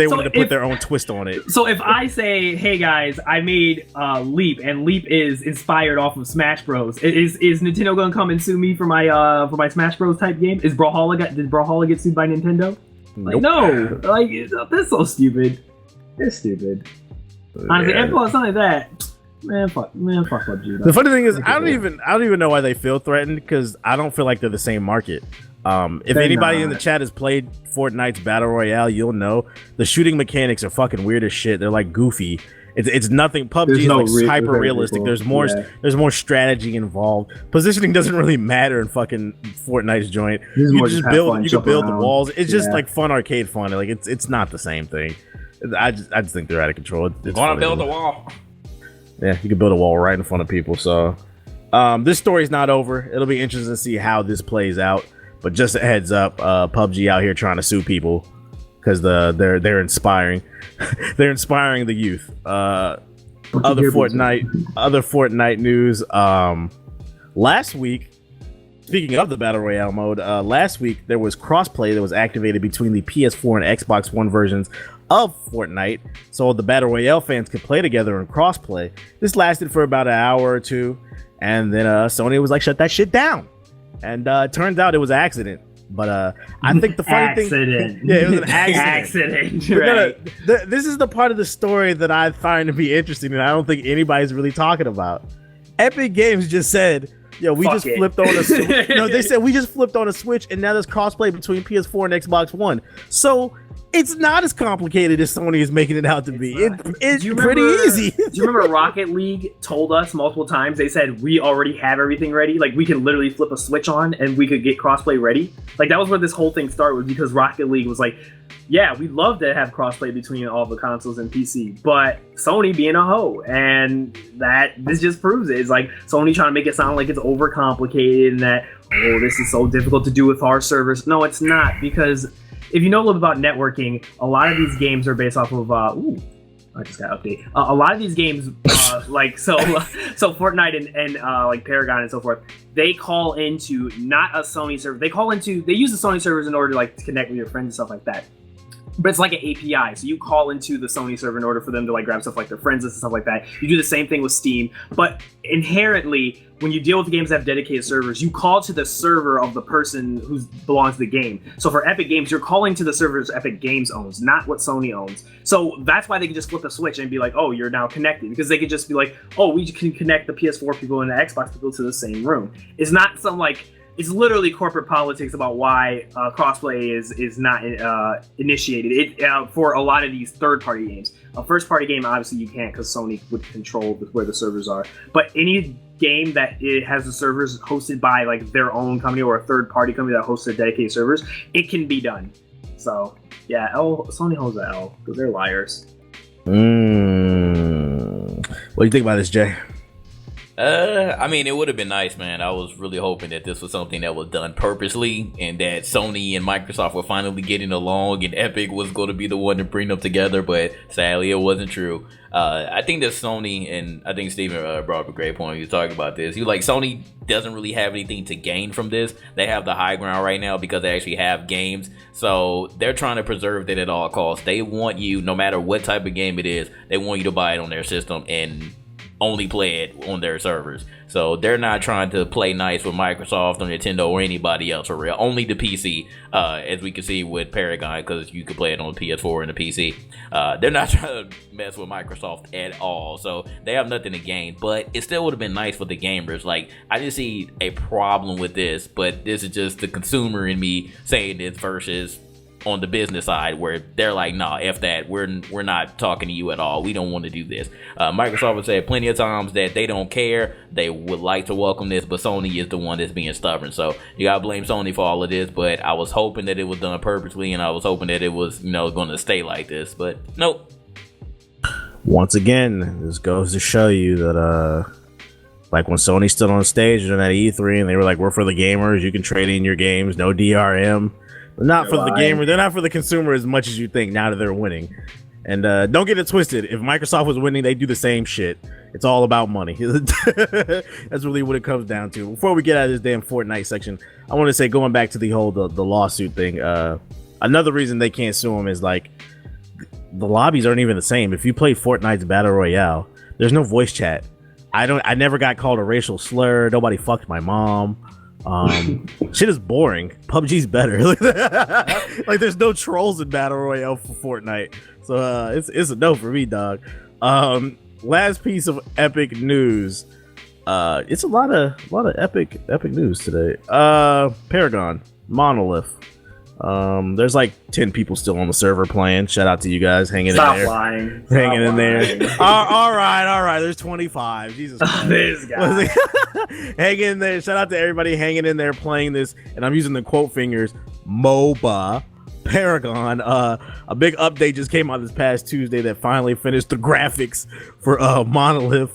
their own twist on it. So if I say, hey guys, I made Leap, and Leap is inspired off of Smash Bros, is Nintendo gonna come and sue me for my Smash Bros type game? Did Brawlhalla get sued by Nintendo? Nope. Like, no, like that's so stupid. It's stupid. Honestly, and plus something like that. Man, fuck PUBG. The funny thing is, I don't even know why they feel threatened, because I don't feel like they're the same market. If anybody in the chat has played Fortnite's Battle Royale, you'll know the shooting mechanics are fucking weird as shit. They're like goofy. It's nothing. PUBG is like hyper realistic. There's more strategy involved. Positioning doesn't really matter in fucking Fortnite's joint. You can build the walls. It's just like fun arcade fun. Like it's not the same thing. I just think they're out of control. Want to build a wall? Yeah, you can build a wall right in front of people. So this story's not over. It'll be interesting to see how this plays out. But just a heads up, PUBG out here trying to sue people because they're inspiring. They're inspiring the youth. Other Fortnite news. Last week, speaking of the Battle Royale mode, last week there was crossplay that was activated between the PS4 and Xbox One versions of Fortnite, so the Battle Royale fans could play together in crossplay. This lasted for about an hour or two, and then Sony was like, shut that shit down. And it turns out it was an accident. But I think the funny thing... Yeah, it was an accident. Right. This is the part of the story that I find to be interesting, and I don't think anybody's really talking about. Epic Games just said, yo, we just flipped on a Switch. No, they said we just flipped on a Switch, and now there's crossplay between PS4 and Xbox One. So it's not as complicated as Sony is making it out to be. It's pretty easy. Do you remember Rocket League told us multiple times? They said we already have everything ready. Like we can literally flip a switch on and we could get crossplay ready. Like that was where this whole thing started, was because Rocket League was like, yeah, we'd love to have crossplay between all the consoles and PC, but Sony being a hoe, and this just proves it. It's like Sony trying to make it sound like it's overcomplicated and that, oh, this is so difficult to do with our servers. No, it's not, because if you know a little bit about networking, a lot of these games are based off of I just got update. A lot of these games, like so Fortnite and like Paragon and so forth, they call into not a Sony server. They use the Sony servers in order to like connect with your friends and stuff like that. But it's like an API, so you call into the Sony server in order for them to like grab stuff like their friends and stuff like that. You do the same thing with Steam, but inherently, when you deal with games that have dedicated servers, you call to the server of the person who belongs to the game. So for Epic Games, you're calling to the servers Epic Games owns, not what Sony owns. So that's why they can just flip a switch and be like, oh, you're now connected. Because they could just be like, oh, we can connect the PS4 people and the Xbox people to the same room. It's not some like it's literally corporate politics about why crossplay is not initiated for a lot of these third-party games. A first-party game, obviously, you can't because Sony would control where the servers are. But any game that it has the servers hosted by like their own company or a third-party company that hosts their dedicated servers, it can be done. So yeah, Sony holds the L because they're liars. What do you think about this, Jay? I mean, it would have been nice, man. I was really hoping that this was something that was done purposely and that Sony and Microsoft were finally getting along and Epic was going to be the one to bring them together, but sadly it wasn't true. I think that Sony, and I think Steven brought up a great point when he was talking about this. He was like, Sony doesn't really have anything to gain from this. They have the high ground right now because they actually have games. So they're trying to preserve that at all costs. They want you, no matter what type of game it is, they want you to buy it on their system and only play it on their servers. So they're not trying to play nice with Microsoft or Nintendo or anybody else for real. Only the PC, as we can see with Paragon, because you can play it on the PS4 and the PC. They're not trying to mess with Microsoft at all. So they have nothing to gain, but it still would have been nice for the gamers. Like, I didn't see a problem with this, but this is just the consumer in me saying this versus on the business side where they're like, nah, F that, we're not talking to you at all, we don't want to do this. Microsoft has said plenty of times that they don't care, they would like to welcome this, but Sony is the one that's being stubborn. So you gotta blame Sony for all of this, but I was hoping that it was done purposely and I was hoping that it was, you know, going to stay like this, but nope. Once again, this goes to show you that like when Sony stood on stage during that E3 and they were like, we're for the gamers, you can trade in your games, no DRM. Not for the gamer. They're not for the consumer as much as you think now that they're winning. And don't get it twisted. If Microsoft was winning, they do the same shit. It's all about money. That's really what it comes down to. Before we get out of this damn Fortnite section, I want to say, going back to the whole the lawsuit thing, another reason they can't sue them is like the lobbies aren't even the same. If you play Fortnite's Battle Royale, there's no voice chat. I never got called a racial slur. Nobody fucked my mom. Shit is boring. PUBG's better. Like there's no trolls in Battle Royale for Fortnite, so it's a no for me, dog. Last piece of epic news. It's a lot of epic news today. Paragon, Monolith. There's like 10 people still on the server playing. Shout out to you guys hanging in there. Lying. Hanging in there. all right. There's 25. Jesus Christ. This guy. Hanging in there. Shout out to everybody hanging in there playing this. And I'm using the quote fingers. MOBA. Paragon. A big update just came out this past Tuesday that finally finished the graphics for Monolith.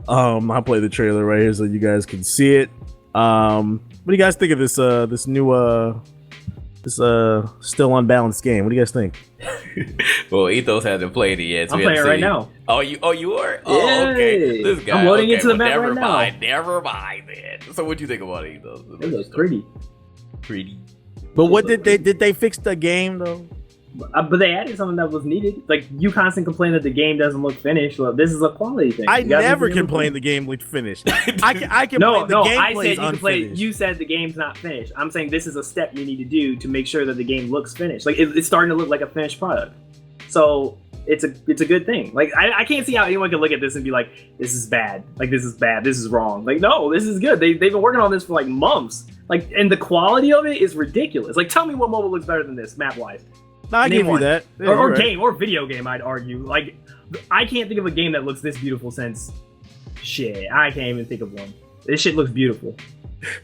I'll play the trailer right here so you guys can see it. What do you guys think of this new this still unbalanced game? What do you guys think? Well, Ethos hasn't played it yet. So I'm playing it right now. Oh, you are? Oh, okay. This guy. I'm loading into the map right now. Never mind then. So what do you think about Ethos? It looks pretty. But what did they fix the game though? But they added something that was needed. Like, you constantly complain that the game doesn't look finished. Well, this is a quality thing. I never complain the game looked finished. I complain the game plays unfinished. You said the game's not finished. I'm saying this is a step you need to do to make sure that the game looks finished. Like, it's starting to look like a finished product. So it's a good thing. Like, I can't see how anyone can look at this and be like, this is bad. Like, this is bad. This is wrong. Like, no, this is good. They've been working on this for like months. Like, and the quality of it is ridiculous. Like, tell me what mobile looks better than this, map-wise. No, I give you that. Yeah, or game, or video game, I'd argue. Like, I can't think of a game that looks this beautiful since... Shit, I can't even think of one. This shit looks beautiful.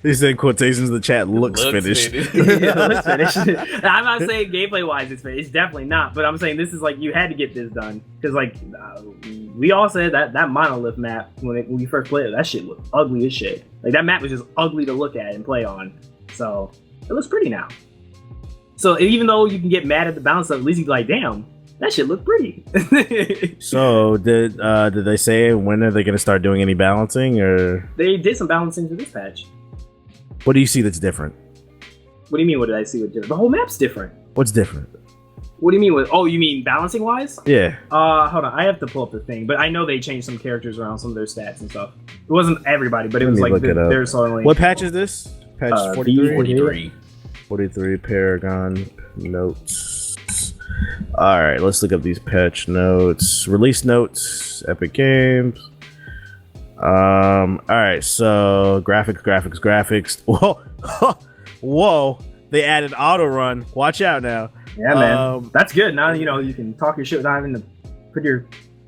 They said quotations in the chat, looks finished. Yeah, looks finished. I'm not saying gameplay-wise it's finished. It's definitely not. But I'm saying this is like, you had to get this done. Because, like, we all said that Monolith map, when we first played it, that shit looked ugly as shit. Like, that map was just ugly to look at and play on. So, it looks pretty now. So even though you can get mad at the balance of, at least you like, damn, that shit look pretty. So did they say when are they going to start doing any balancing, or they did some balancing for this patch? What do you see that's different? What do you mean? What did I see? What's different? The whole map's different. What's different? What do you mean? Oh, you mean balancing wise? Yeah. Hold on, I have to pull up the thing, but I know they changed some characters around, some of their stats and stuff. It wasn't everybody, but it was like there's only. What patch is this? Patch 43. 43 Paragon notes. All right, let's look up these patch notes. Release notes, Epic Games. All right, so graphics. Whoa! They added auto run. Watch out now. Yeah, man. That's good. Now you can talk your shit without having to put your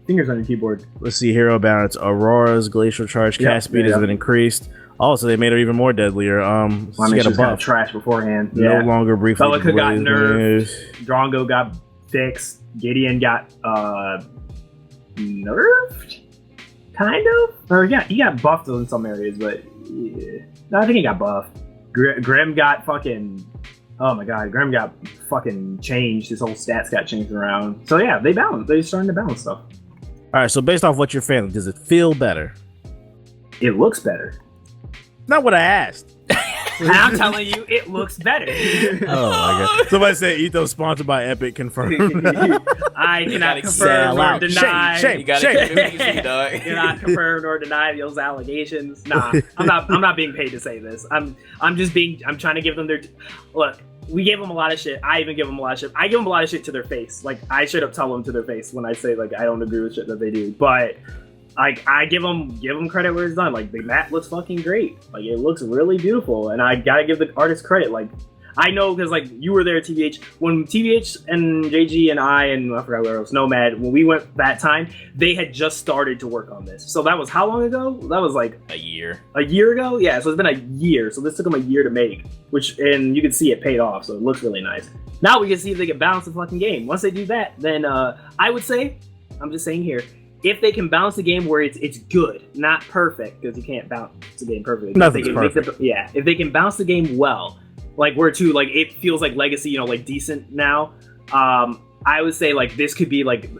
fingers on your keyboard. Let's see. Hero balance. Aurora's glacial charge cast speed has been increased. Also, they made her even more deadlier. So she get a was kind buff. of trash beforehand. No longer briefly. Celica got nerfed. Drongo got fixed. Gideon got nerfed, kind of. Or yeah, he got buffed in some areas, but no, I think he got buffed. Grim got fucking. Oh my god, Grim got fucking changed. His whole stats got changed around. So yeah, they balance. They're starting to balance stuff. All right, so based off what you're feeling, does it feel better? It looks better. Not what I asked. I'm telling you, it looks better. Oh my god! Somebody said Ethos sponsored by Epic. Confirmed. I cannot confirm or deny. Shame. You gotta keep it PC, dog. Cannot confirm or deny those allegations. Nah, I'm not being paid to say this. I'm trying to give them their. Look, we gave them a lot of shit. I even give them a lot of shit. I give them a lot of shit to their face. Like I straight up tell them to their face when I say like I don't agree with shit that they do, but. Like I give them credit where it's done. Like the map looks fucking great. Like it looks really beautiful, and I gotta give the artist credit. Like I know because like you were there, TVH, when TVH and JG and I forgot where else, Nomad, when we went that time, they had just started to work on this. So that was how long ago? That was like a year. A year ago? Yeah. So it's been a year. So this took them a year to make, and you can see it paid off. So it looks really nice. Now we can see if they can balance the fucking game. Once they do that, then I would say, I'm just saying here. If they can balance the game where it's good, not perfect, because you can't balance the game perfectly. Nothing's perfect. If they can balance the game well, like where to like it feels like Legacy, like decent now. I would say like this could be like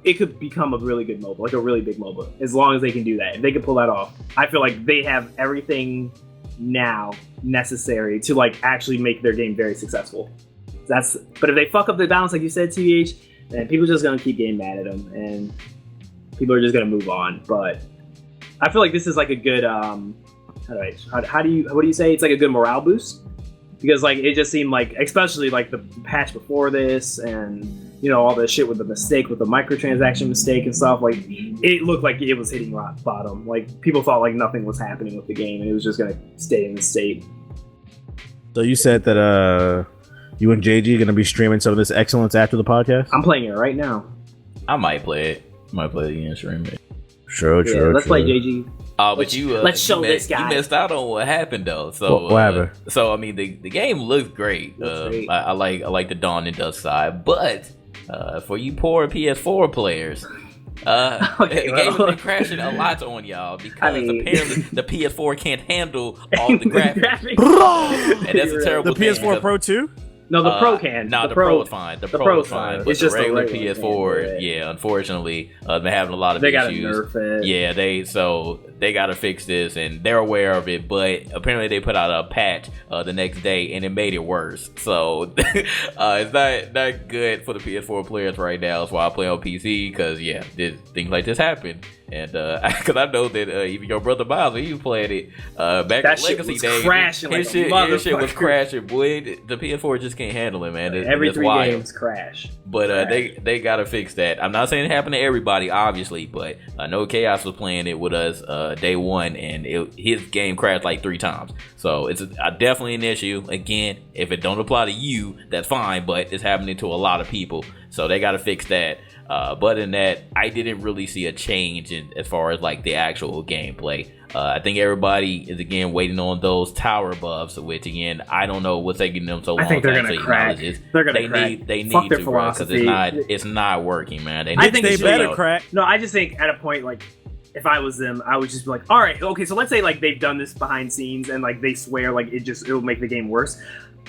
it could become a really good MOBA, like a really big MOBA, as long as they can do that. If they can pull that off, I feel like they have everything now necessary to like actually make their game very successful. But if they fuck up the balance, like you said, TVH, then people are just gonna keep getting mad at them and. People are just gonna move on, but I feel like this is like a good what do you say? It's like a good morale boost because like it just seemed like, especially like the patch before this, and all the shit with the mistake with the microtransaction mistake and stuff. Like it looked like it was hitting rock bottom. Like people thought like nothing was happening with the game and it was just gonna stay in the state. So you said that you and JG are gonna be streaming some of this excellence after the podcast? I'm playing it right now. I might play it. Might play it again, stream it. True. Let's play JG. But let's show this guy. You missed out on what happened though. So what happened? So I mean, the game looks great. I like the Dawn and Dusk side, but for you poor PS4 players, the game has been crashing a lot on y'all because apparently the PS4 can't handle all the graphics. And that's a terrible thing. The PS4 thing, Pro 2? No, the Pro can. No, the Pro is fine. The Pro is fine. But it's the just regular the PS4, yeah, unfortunately, they're having a lot of issues. They gotta nerf it. Yeah, they gotta fix this, and they're aware of it. But apparently, they put out a patch the next day, and it made it worse. So it's not good for the PS4 players right now. That's why I play on PC because things like this happen. And because I know that even your brother Miles, when he was playing it back in Legacy days, his shit was crashing. Boy, the PS4 just can't handle it, man. Every 3 games crash. But they gotta fix that. I'm not saying it happened to everybody, obviously, but I know Chaos was playing it with us day one, and his game crashed like 3 times. So it's definitely an issue. Again, if it don't apply to you, that's fine, but it's happening to a lot of people. So they gotta fix that. But in that, I didn't really see a change as far as like the actual gameplay. I think everybody is again waiting on those tower buffs, which again I don't know what's taking them so long. I think they're gonna crack. They're gonna crack. They Fuck need their to, philosophy. because it's not working, man. I think they better crack. No, I just think at a point like. If I was them, I would just be like, all right, okay, so let's say like they've done this behind scenes and like they swear like it'll make the game worse.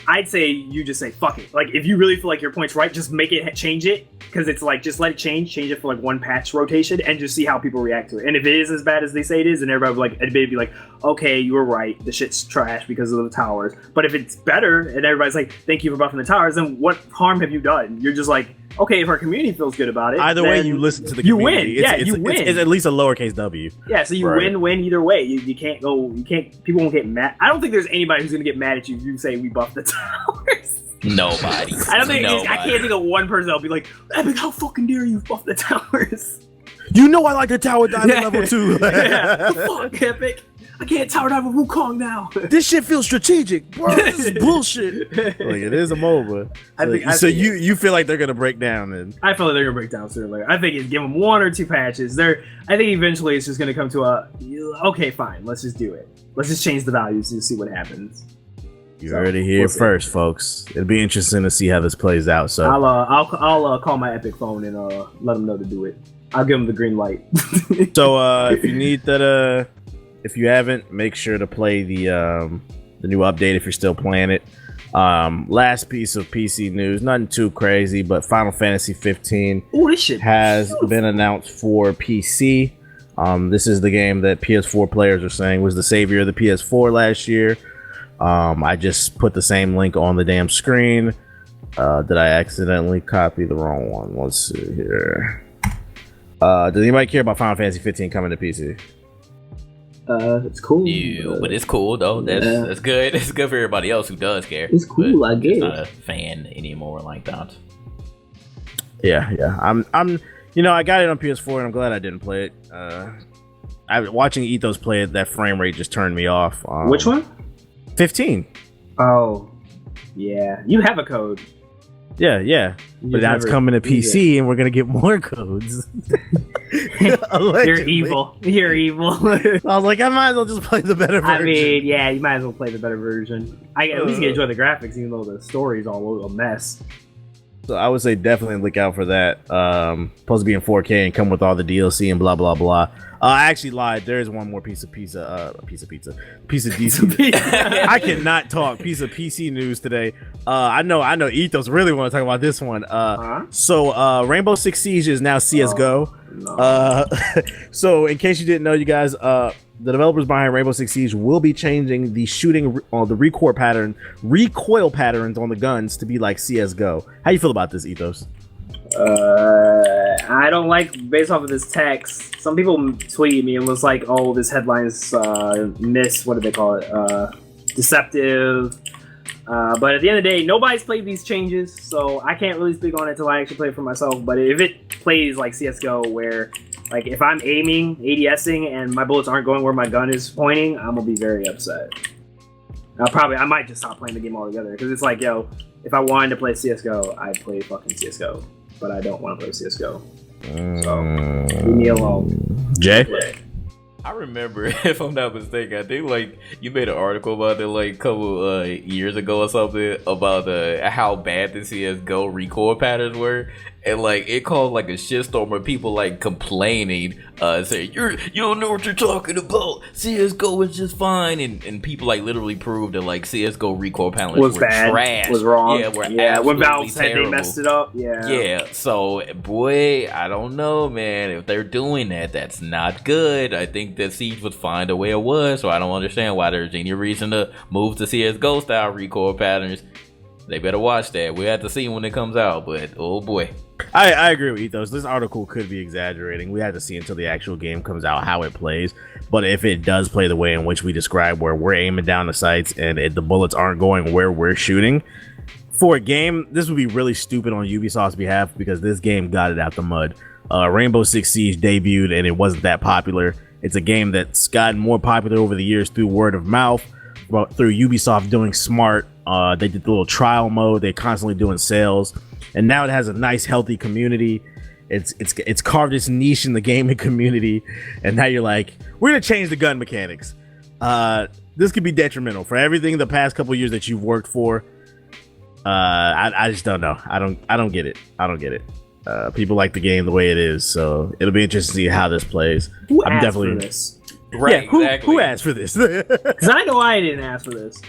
I'd say you just say fuck it. Like if you really feel like your point's right, just make it change it, because it's like just let it change it for like 1 patch rotation and just see how people react to it. And if it is as bad as they say it is, then everybody would be like, okay, you were right, the shit's trash because of the towers. But if it's better and everybody's like, thank you for buffing the towers, then what harm have you done? You're just like, okay, if our community feels good about it, either way, you listen to the community. You win. You win. It's at least a lowercase W. Yeah, so you win either way. You can't go. You can't. People won't get mad. I don't think there's anybody who's gonna get mad at you if you say we buffed the towers. Nobody. I don't think. I can't think of one person that'll be like, Epic, how fucking dare you buff the towers? You know I like the tower diamond level 2. Yeah. Fuck, Epic. I can't tower dive with Wukong now. This shit feels strategic, bro. This is bullshit. Like, it is a MOBA. You feel like they're gonna break down, and I feel like they're gonna break down sooner or later. I think it's give them 1 or 2 patches. I think eventually it's just gonna come to okay, fine, let's just do it. Let's just change the values and see what happens. You heard it here first, folks. It'll be interesting to see how this plays out. So I'll call my Epic phone and let them know to do it. I'll give them the green light. So if you need that, if you haven't, make sure to play the new update if you're still playing it. Last piece of PC news, nothing too crazy, but Final Fantasy 15 has been announced for PC. This is the game that PS4 players are saying was the savior of the PS4 last year. I just put the same link on the damn screen. Did I accidentally copy the wrong one? Let's see here. Does anybody care about Final Fantasy 15 coming to PC? It's cool. But it's cool though. That's good. It's good for everybody else who does care. It's cool, I guess. Not a fan anymore like that. Yeah. I'm. I got it on PS4 and I'm glad I didn't play it. Watching Ethos play it, that frame rate just turned me off. Which one? 15. Oh, yeah. You have a code. Yeah. But now it's coming to PC, and we're gonna get more codes. You're evil. You're evil. I was like, I might as well just play the better version. I mean, yeah, you might as well play the better version. I at least enjoy the graphics, even though the story's all a mess. So I would say definitely look out for that. Supposed to be in 4K and come with all the DLC and blah blah blah. I actually lied. There is one more piece of DC. I cannot talk. Piece of PC news today. I know. Ethos really want to talk about this one. So Rainbow Six Siege is now CS:GO. No. So in case you didn't know, you guys, the developers behind Rainbow Six Siege will be changing the shooting, the recoil patterns on the guns to be like CS:GO. How you feel about this, Ethos? I don't like, based off of this text, some people tweeted me and was like, oh, this headline's what do they call it, deceptive, but at the end of the day, nobody's played these changes, so I can't really speak on it until I actually play it for myself. But if it plays like CSGO, where like if I'm aiming, ADSing, and my bullets aren't going where my gun is pointing, I'm gonna be very upset. I might just stop playing the game altogether, because it's like, yo, if I wanted to play CSGO, I'd play fucking CSGO, but I don't want to play CSGO. So leave me alone. Jay? I remember, if I'm not mistaken, I think like you made an article about it like a couple years ago or something about how bad the CS:GO recoil patterns were, and like it caused like a shitstorm of people like complaining, saying you don't know what you're talking about. CS:GO is just fine, and people like literally proved that like CS:GO recoil patterns was were bad, trash, was wrong. Yeah, when Valve said terrible. they messed it up. Yeah. So boy, I don't know, man. If they're doing that, that's not good. I think that Siege was fine the way it was, so I don't understand why there's any reason to move to CS:GO style recoil patterns. They better watch that. We have to see when it comes out, but oh boy. I agree with Ethos. This article could be exaggerating. We have to see until the actual game comes out how it plays. But if it does play the way in which we describe, where we're aiming down the sights and the bullets aren't going where we're shooting, for a game, this would be really stupid on Ubisoft's behalf, because this game got it out the mud. Rainbow Six Siege debuted and it wasn't that popular. It's a game that's gotten more popular over the years through word of mouth, through Ubisoft doing smart. They did the little trial mode. They're constantly doing sales, and now it has a nice, healthy community. It's carved its niche in the gaming community, and now you're like, we're gonna change the gun mechanics. This could be detrimental for everything the past couple years that you've worked for. I just don't know. I don't get it. People like the game the way it is, so it'll be interesting to see how this plays. Who asked for this? Right, yeah, exactly. Who asked for this? Because I know I didn't ask for this.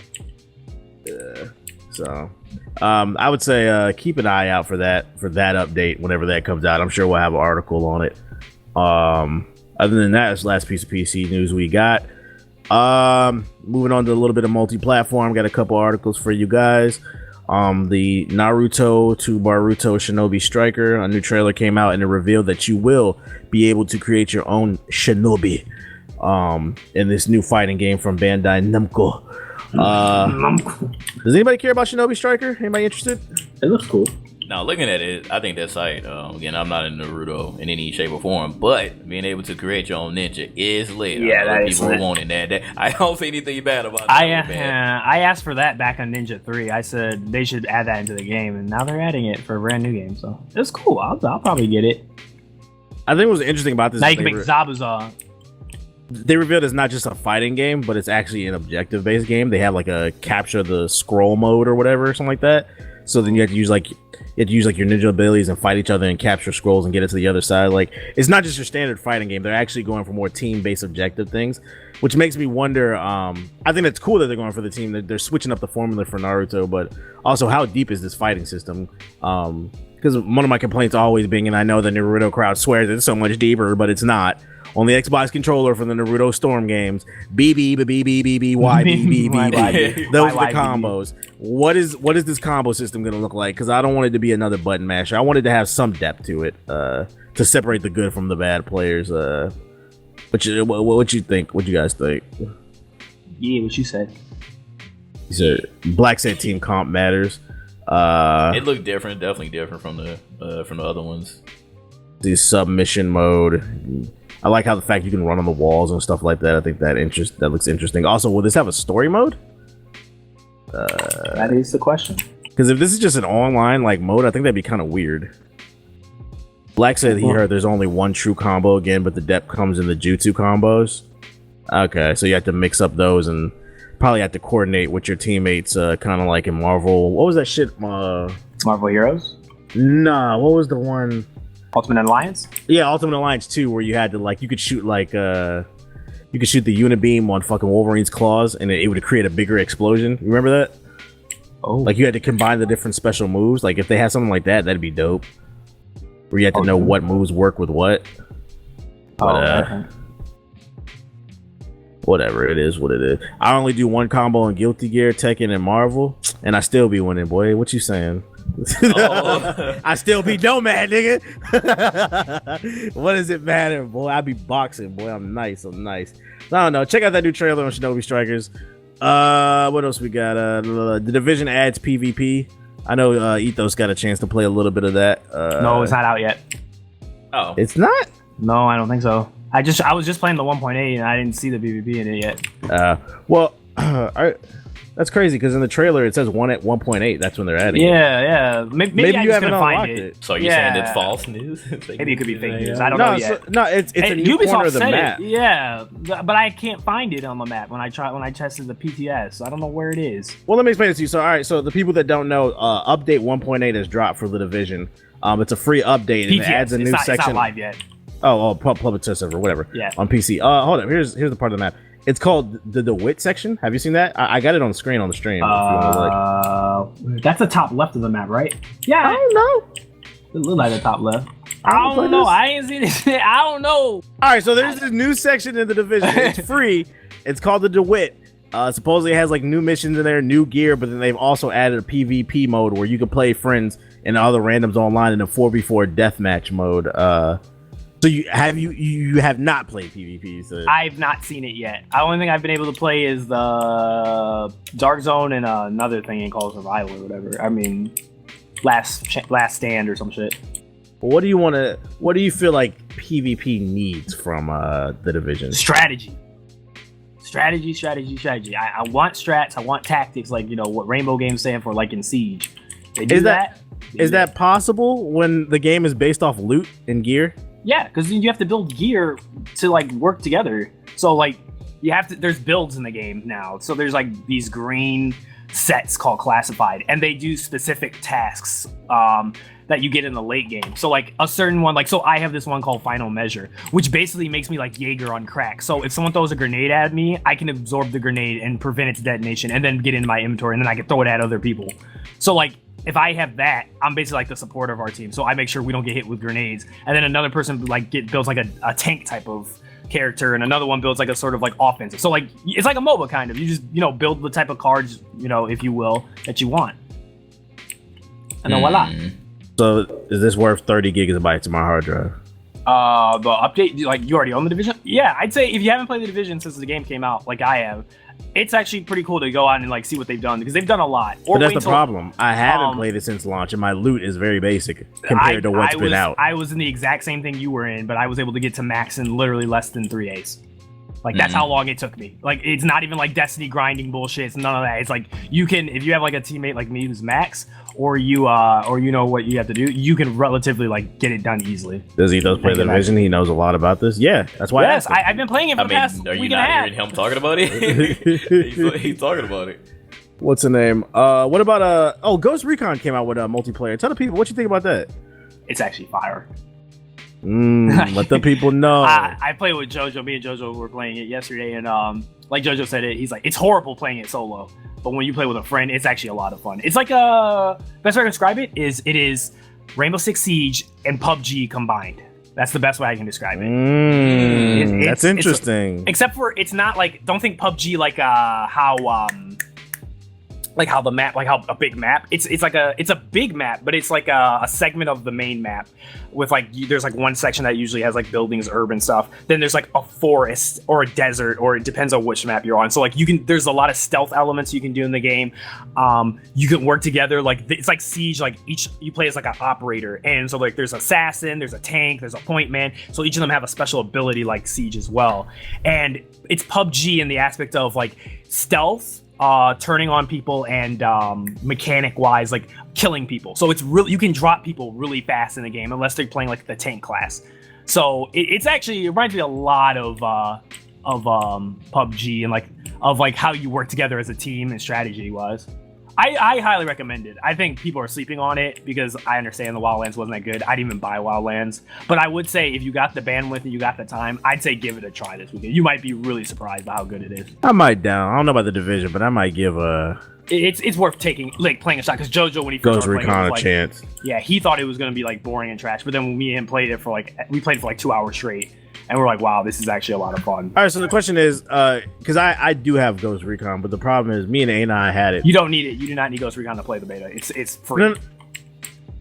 I would say keep an eye out for that update whenever that comes out. I'm sure we'll have an article on it. Other than that, that's the last piece of PC news we got. Moving on to a little bit of multi-platform. Got a couple articles for you guys. The Naruto to Boruto Shinobi Striker, a new trailer came out, and it revealed that you will be able to create your own shinobi in this new fighting game from Bandai Namco. Does anybody care about Shinobi Striker? Anybody interested? It looks cool. Now, looking at it, I think that site, again, I'm not in Naruto in any shape or form, but being able to create your own ninja is lit. Yeah, that is people lit. are wanting that. I don't see anything bad about that. I asked for that back on Ninja 3. I said they should add that into the game, and now they're adding it for a brand new game. So it's cool. I'll probably get it. I think what's interesting about this Now is you can make Zabuza. they revealed it's not just a fighting game, but it's actually an objective-based game. They have like a capture the scroll mode or whatever, something like that. So then you have to use like your ninja abilities and fight each other and capture scrolls and get it to the other side. Like, it's not just your standard fighting game. They're actually going for more team-based objective things, which makes me wonder. I think it's cool that they're going for the team. They're switching up the formula for Naruto, but also how deep is this fighting system? Because one of my complaints always being, and I know the Naruto crowd swears it's so much deeper, but it's not. On the Xbox controller for the Naruto Storm games, B B B B B B B Y B B B B. Those are the combos. What is this combo system gonna look like? Because I don't want it to be another button masher. I wanted to have some depth to it, to separate the good from the bad players. What you think? What you guys think? Yeah, what you said. He said Black said team comp matters. It looked different, definitely different from the other ones. The submission mode. I like how the fact you can run on the walls and stuff like that. I think that looks interesting. Also, will this have a story mode? That is the question. Because if this is just an online like mode, I think that'd be kind of weird. Black said he heard there's only one true combo again, but the depth comes in the jutsu combos. Okay, so you have to mix up those and probably have to coordinate with your teammates, kind of like in Marvel. What was that shit? Marvel Heroes? Nah, what was the one? Ultimate Alliance? Yeah, Ultimate Alliance 2, where you had to you could shoot the unibeam on fucking Wolverine's claws, and it would create a bigger explosion. You remember that? Oh, like you had to combine the different special moves. Like if they had something like that, that'd be dope. Where you had to know what moves work with what. But, okay. Whatever, it is what it is. I only do one combo in Guilty Gear, Tekken, and Marvel, and I still be winning, boy. What you saying? I still be nomad, nigga. What does it matter, boy? I be boxing, boy. I'm nice. I don't know. Check out that new trailer on Shinobi Strikers. What else we got? The Division adds PvP. I know Ethos got a chance to play a little bit of that. No, it's not out yet. Oh, it's not? No, I don't think so. I was just playing the 1.8 and I didn't see the PvP in it yet. That's crazy because in the trailer it says 1.8. That's when they're adding it. Yeah. Maybe I you just haven't couldn't find unlocked it. it. so you're saying it's false news? Maybe it could be fake news. I don't know yet. It's a new Ubisoft corner of the said map. it. Yeah, but I can't find it on the map when I tested the PTS. So I don't know where it is. Well, let me explain it to you. So, all right. So the people that don't know, update 1.8 has dropped for the Division. It's a free update. And PTS. it adds a new section. It's not live yet. Public test server, whatever. Yeah. On PC. Hold up. Here's the part of the map. It's called the DeWitt section. Have you seen that? I got it on the screen on the stream. That's the top left of the map, right? Yeah. I don't know. It looked like the top left. I don't know. I ain't seen it. I don't know. All right, so there's this new section in the Division. It's free. It's called the DeWitt. Supposedly it has like new missions in there, new gear, but then they've also added a PvP mode where you can play friends and other randoms online in a 4v4 deathmatch mode. So you have not played PvP? So. I've not seen it yet. The only thing I've been able to play is the Dark Zone and another thing called Survival or whatever. I mean, Last Stand or some shit. What do you feel like PvP needs from the Division? Strategy. I want strats. I want tactics, like what Rainbow Games stand for, like in Siege. They do that. Is that possible when the game is based off loot and gear? Yeah, because you have to build gear to like work together. So like you have to. There's builds in the game now. So there's like these green sets called classified, and they do specific tasks that you get in the late game. So like a certain one, so I have this one called Final Measure, which basically makes me like Jaeger on crack. So if someone throws a grenade at me, I can absorb the grenade and prevent its detonation, and then get into my inventory, and then I can throw it at other people. So like. If I have that, I'm basically like the supporter of our team. So I make sure we don't get hit with grenades. And then another person builds like a tank type of character, and another one builds like a sort of like offensive. So like it's like a MOBA kind of. You just build the type of cards, if you will, that you want. And then voila. So is this worth 30 gigabytes of my hard drive? The update, like you already own the Division? Yeah, I'd say if you haven't played the Division since the game came out, like I have, it's actually pretty cool to go out and like see what they've done because they've done a lot. But that's the problem. I haven't played it since launch, and my loot is very basic compared to what's been out. I was in the exact same thing you were in, but I was able to get to max in literally less than 3 days. Like that's how long it took me. Like it's not even like Destiny grinding bullshit. It's none of that. It's like you can, if you have like a teammate like me who's max, or you know what you have to do, you can relatively like get it done easily. Does he play the Division? He knows a lot about this. Yeah, that's why. Yes, I've been playing it for the past are you week not and a half. hearing him talking about it? he's talking about it. What's the name? What about Ghost Recon came out with a multiplayer. Tell the people what you think about that. It's actually fire. Let the people know. I played with JoJo. Me and JoJo were playing it yesterday, and like JoJo said, he's like, it's horrible playing it solo, but when you play with a friend, it's actually a lot of fun. It's like best way to describe it is Rainbow Six Siege and PUBG combined. That's the best way I can describe it. That's interesting. Except for it's not like, don't think PUBG like how the map, like how a big map. It's a big map, but it's like a segment of the main map with like there's like one section that usually has like buildings, urban stuff. Then there's like a forest or a desert, or it depends on which map you're on. So like there's a lot of stealth elements you can do in the game. You can work together. Like it's like Siege. Like you play as like an operator, and so like there's assassin, there's a tank, there's a point man. So each of them have a special ability like Siege as well. And it's PUBG in the aspect of like stealth. Turning on people and mechanic wise, like killing people. So it's really, you can drop people really fast in the game unless they're playing like the tank class. So it reminds me a lot of PUBG and like how you work together as a team and strategy wise. I highly recommend it. I think people are sleeping on it because I understand the Wildlands wasn't that good. I didn't even buy Wildlands. But I would say if you got the bandwidth and you got the time, I'd say give it a try this weekend. You might be really surprised by how good it is. I might down. I don't know about the Division, but I might give it's worth taking, like playing a shot, because JoJo, when he first started playing, a chance. Yeah, he thought it was going to be like boring and trash, but then when me and him played it for like 2 hours straight. And we're like, wow, this is actually a lot of fun. All right, so the question is, because I do have Ghost Recon, but the problem is me and A9 had it. You don't need it. You do not need Ghost Recon to play the beta. It's free. No,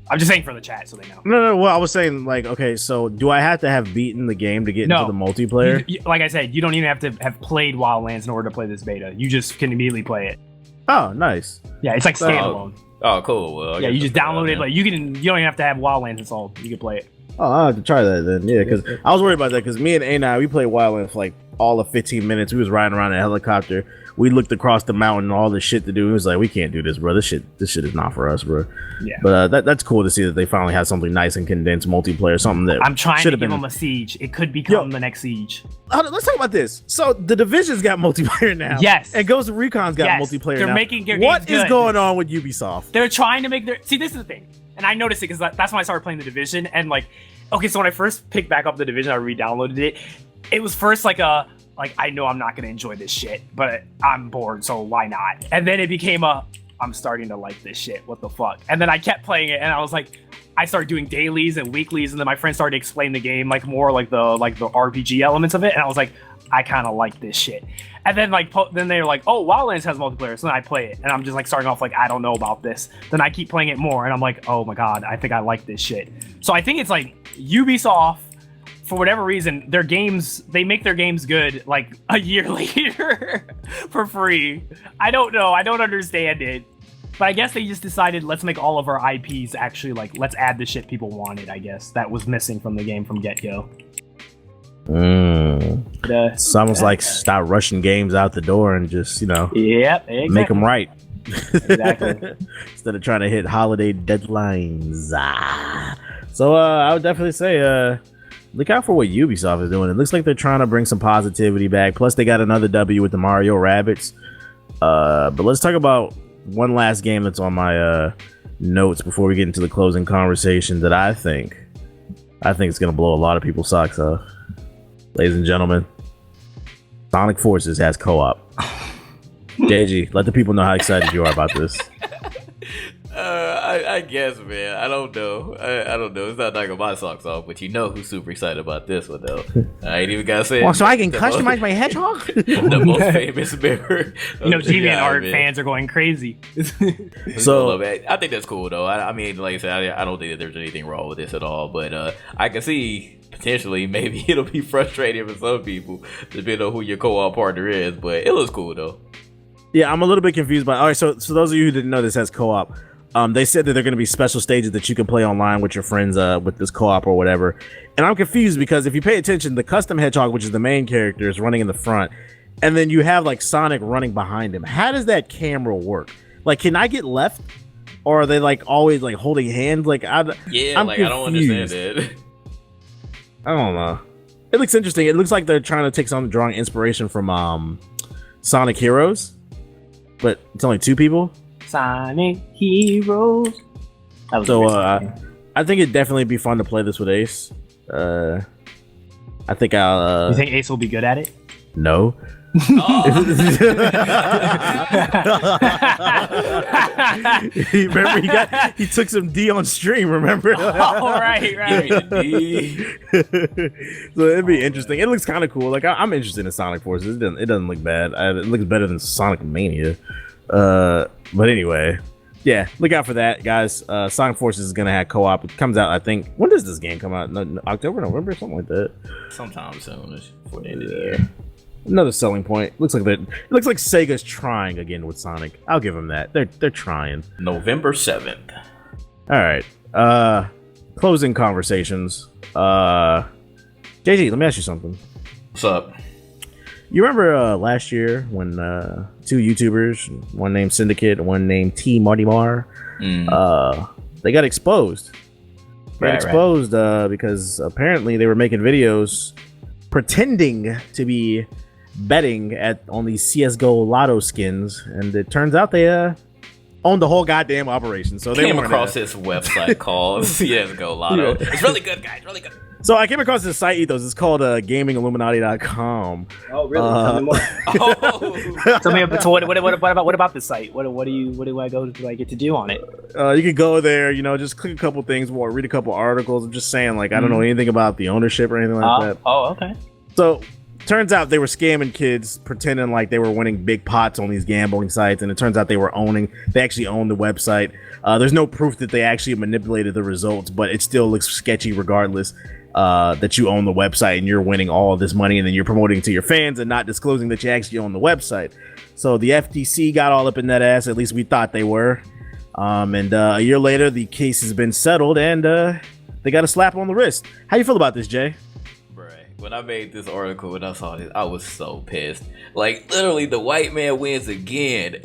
I'm just saying for the chat so they know. No. Well, I was saying, like, okay, so do I have to have beaten the game to get into the multiplayer? Like I said, you don't even have to have played Wildlands in order to play this beta. You just can immediately play it. Oh, nice. Yeah, it's like standalone. Oh, cool. Well, yeah, you just download it. Like you don't even have to have Wildlands installed. You can play it. Oh, I'll have to try that then. Yeah, because I was worried about that because me and A9, we played Wildlands for like all of 15 minutes. We was riding around in a helicopter. We looked across the mountain and all this shit to do. It was like, we can't do this, bro. This shit is not for us, bro. Yeah. But that's cool to see that they finally have something nice and condensed multiplayer. Something that I'm trying to give them a Siege. It could become the next Siege. Let's talk about this. So the Division's got multiplayer now. Yes. And Ghost Recon's got multiplayer now. They're making their What games is going on with Ubisoft? They're trying to make their... See, this is the thing. And I noticed it because that's when I started playing the Division. And like, okay, so when I first picked back up the Division, I re-downloaded it. It was first like I know I'm not going to enjoy this shit, but I'm bored, so why not? And then it became I'm starting to like this shit. What the fuck? And then I kept playing it, and I was like, I started doing dailies and weeklies, and then my friends started to explain the game like more like the RPG elements of it, and I was like, I kind of like this shit. And then then they were like, oh, Wildlands has multiplayer, so then I play it, and I'm just like starting off like, I don't know about this. Then I keep playing it more, and I'm like, oh my god, I think I like this shit. So I think it's like Ubisoft, for whatever reason, their games, they make their games good like a year later for free. I don't know. I don't understand it. But I guess they just decided, let's make all of our IPs actually like, let's add the shit people wanted, I guess. That was missing from the game from get-go. It's almost like stop rushing games out the door and just, exactly. make them right. Exactly. Instead of trying to hit holiday deadlines. So I would definitely say, look out for what Ubisoft is doing. It looks like they're trying to bring some positivity back. Plus, they got another W with the Mario Rabbids. But let's talk about one last game that's on my notes before we get into the closing conversation that I think it's going to blow a lot of people's socks off. Ladies and gentlemen, Sonic Forces has co-op. JG, let the people know how excited you are about this. I guess, man. I don't know. I don't know. It's not knocking my socks off, but you know who's super excited about this one, though. I ain't even gotta say it. So I can customize my hedgehog? The most famous mirror. DeviantArt fans are going crazy. So I think that's cool, though. I mean, like I said, I don't think that there's anything wrong with this at all, but I can see potentially maybe it'll be frustrating for some people, depending on who your co-op partner is, but it looks cool, though. Yeah, I'm a little bit confused by. All right, so those of you who didn't know this has co-op. They said that they're going to be special stages that you can play online with your friends with this co-op or whatever. And I'm confused because if you pay attention, the custom hedgehog, which is the main character, is running in the front, and then you have like Sonic running behind him. How does that camera work? Like, can I get left, or are they like always like holding hands? Like, I'm confused. I don't understand it. I don't know. It looks interesting. It looks like they're trying to take some drawing inspiration from Sonic Heroes. But it's only 2 people. Sonic Heroes. So I think it'd definitely be fun to play this with Ace. I think I'll. You think Ace will be good at it? No. Remember, he took some D on stream. Remember? Right. So it'd be interesting. It looks kind of cool. Like I'm interested in Sonic Forces. It doesn't look bad. It looks better than Sonic Mania. But anyway, yeah, look out for that, guys. Sonic Forces is gonna have co-op. It comes out, I think. When does this game come out? No, October, November, something like that. Sometime soon, before the end of the year. Another selling point. It looks like Sega's trying again with Sonic. I'll give them that. They're trying. November 7th. All right. Closing conversations. JG, let me ask you something. What's up? You remember last year when 2 YouTubers, one named Syndicate and one named T Marty Mar, they got exposed. Because apparently they were making videos pretending to be betting on these CSGO Lotto skins, and it turns out they owned the whole goddamn operation. So they came across this website called CSGO Lotto. Yeah. It's really good, guys. Really good. So I came across this site, Ethos. It's called GamingIlluminaughty.com. Oh, really? Tell me more. Tell me about what about this site? What do I go to? I get to do on it? You could go there, just click a couple things, read a couple articles. I'm just saying, like, I don't know anything about the ownership or anything like that. Oh, okay. So turns out they were scamming kids, pretending like they were winning big pots on these gambling sites, and it turns out they actually owned the website. There's no proof that they actually manipulated the results, but it still looks sketchy regardless. That you own the website and you're winning all of this money, and then you're promoting to your fans and not disclosing that you actually own the website. So the FTC got all up in that ass. At least we thought they were. And a year later, the case has been settled, and they got a slap on the wrist. How you feel about this, Jay? When I made this article and I saw this, I was so pissed. Like, literally, the white man wins again.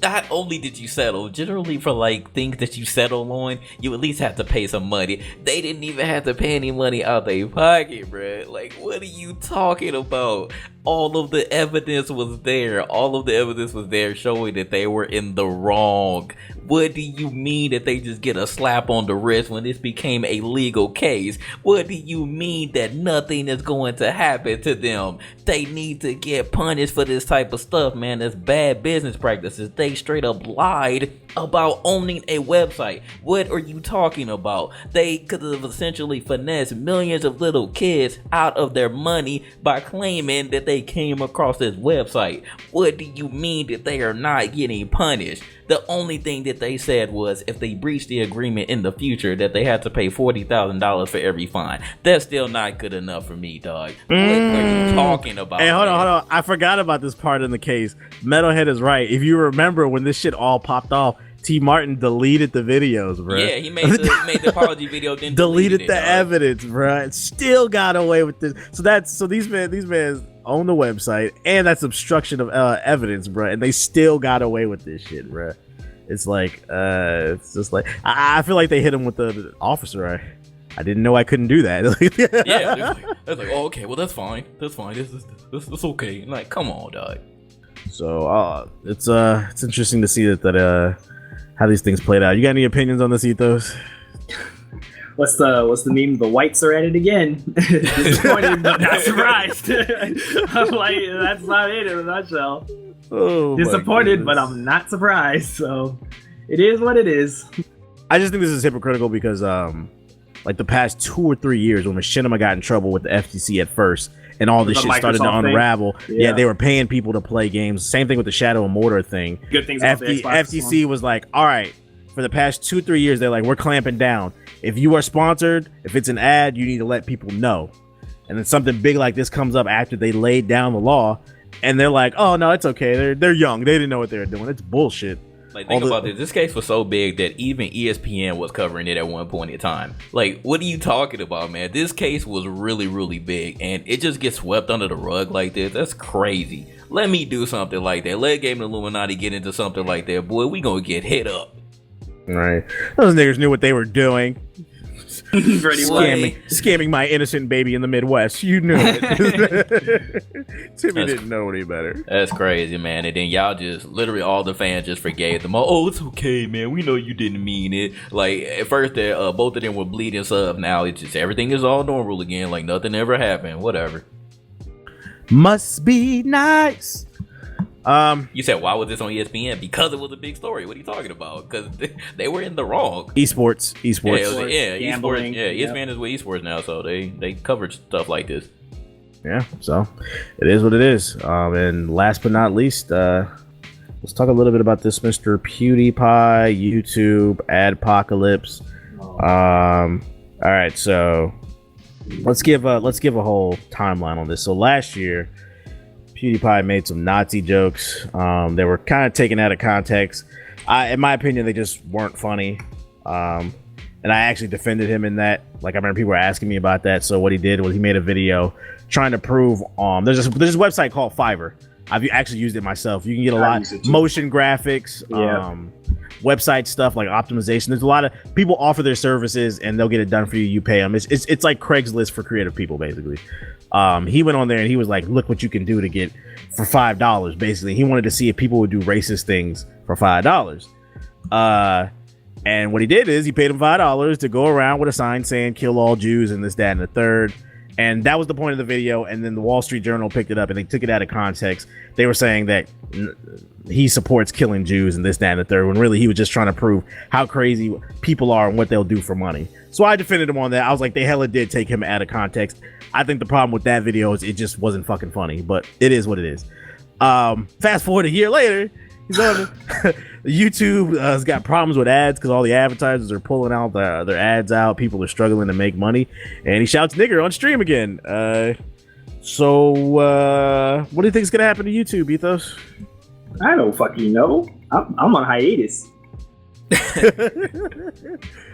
Not only did you settle, generally for like things that you settle on, you at least have to pay some money. They didn't even have to pay any money out their pocket, bruh. Like, what are you talking about? All of the evidence was there. All of the evidence was there showing that they were in the wrong. What do you mean that they just get a slap on the wrist when this became a legal case? What do you mean that nothing is going to happen to them? They need to get punished for this type of stuff, man. That's bad business practices. They straight up lied about owning a website. What are you talking about? They could have essentially finessed millions of little kids out of their money by claiming that they came across this website. What do you mean that they are not getting punished? The only thing that they said was if they breached the agreement in the future that they had to pay $40,000 for every fine. That's still not good enough for me, dog. What are you talking about? Hey, hold on. I forgot about this part in the case. Metalhead is right. If you remember when this shit all popped off, T. Martin deleted the videos, bro. Yeah, he made the apology video, then deleted the evidence, bro. Still got away with this. So these men own the website, and that's obstruction of evidence, bro. And they still got away with this shit, bro. It's like, it's just like I feel like they hit him with the officer. I didn't know I couldn't do that. Yeah, it's like, oh, okay, well that's fine. That's fine. It's okay. Like, come on, dog. So it's interesting to see that how these things played out. You got any opinions on this, Ethos? What's the meme? The whites are at it again. Disappointed but not surprised. I'm like, that's not it in a nutshell. Oh, disappointed, but I'm not surprised. So it is what it is. I just think this is hypocritical because like the past 2 or 3 years when Machinima got in trouble with the FTC at first and all this The shit started to Microsoft thing? unravel. Yeah. They were paying people to play games. Same thing with the Shadow and Mortar thing. Good things about the Xbox FTC was like, all right, for the past 2-3 years, they're like, we're clamping down. If you are sponsored, if it's an ad, you need to let people know. And then something big like this comes up after they laid down the law, and they're like, oh no, it's okay. They're young. They didn't know what they were doing. It's bullshit. Like, think about this. This case was so big that even ESPN was covering it at one point in time. Like, what are you talking about, man? This case was really, really big, and it just gets swept under the rug like this. That's crazy. Let me do something like that. Let Game Illuminaughty get into something like that. Boy, we gonna get hit up. Right. Those niggas knew what they were doing. Pretty much. Scamming my innocent baby in the Midwest. You knew it. Timmy didn't know any better. That's crazy, man. And then y'all just, literally all the fans just forgave them. Oh, it's okay, man. We know you didn't mean it. Like, at first, both of them were bleeding sub. Now it's just, everything is all normal again. Like, nothing ever happened. Whatever. Must be nice. You said, why was this on ESPN? Because it was a big story. What are you talking about? Because they were in the wrong. Esports. Esports. Yeah, ESPN is with esports now, so they covered stuff like this. Yeah, so it is what it is. And last but not least, let's talk a little bit about this Mr. PewDiePie YouTube adpocalypse. All right, so let's give a whole timeline on this. So last year, PewDiePie made some Nazi jokes. They were kind of taken out of context. In my opinion, they just weren't funny. And I actually defended him in that. Like, I remember people were asking me about that. So what he did was he made a video trying to prove there's this website called Fiverr. I've actually used it myself. You can get a lot motion graphics, website stuff like optimization. There's a lot of people offer their services and they'll get it done for you. You pay them. It's like Craigslist for creative people, basically. He went on there and he was like, look what you can do to get for $5. Basically, he wanted to see if people would do racist things for $5. And what he did is he paid him $5 to go around with a sign saying kill all Jews and this, that, and the third. And that was the point of the video. And then the Wall Street Journal picked it up and they took it out of context. They were saying that he supports killing Jews and this, that, and the third, when really he was just trying to prove how crazy people are and what they'll do for money. So I defended him on that. I was like, they hella did take him out of context. I think the problem with that video is it just wasn't fucking funny, but it is what it is. Fast forward a year later, he's on YouTube has got problems with ads because all the advertisers are pulling out their ads out. People are struggling to make money, and he shouts nigger on stream again. So what do you think is gonna happen to YouTube, Ethos? I don't fucking know. I'm on hiatus.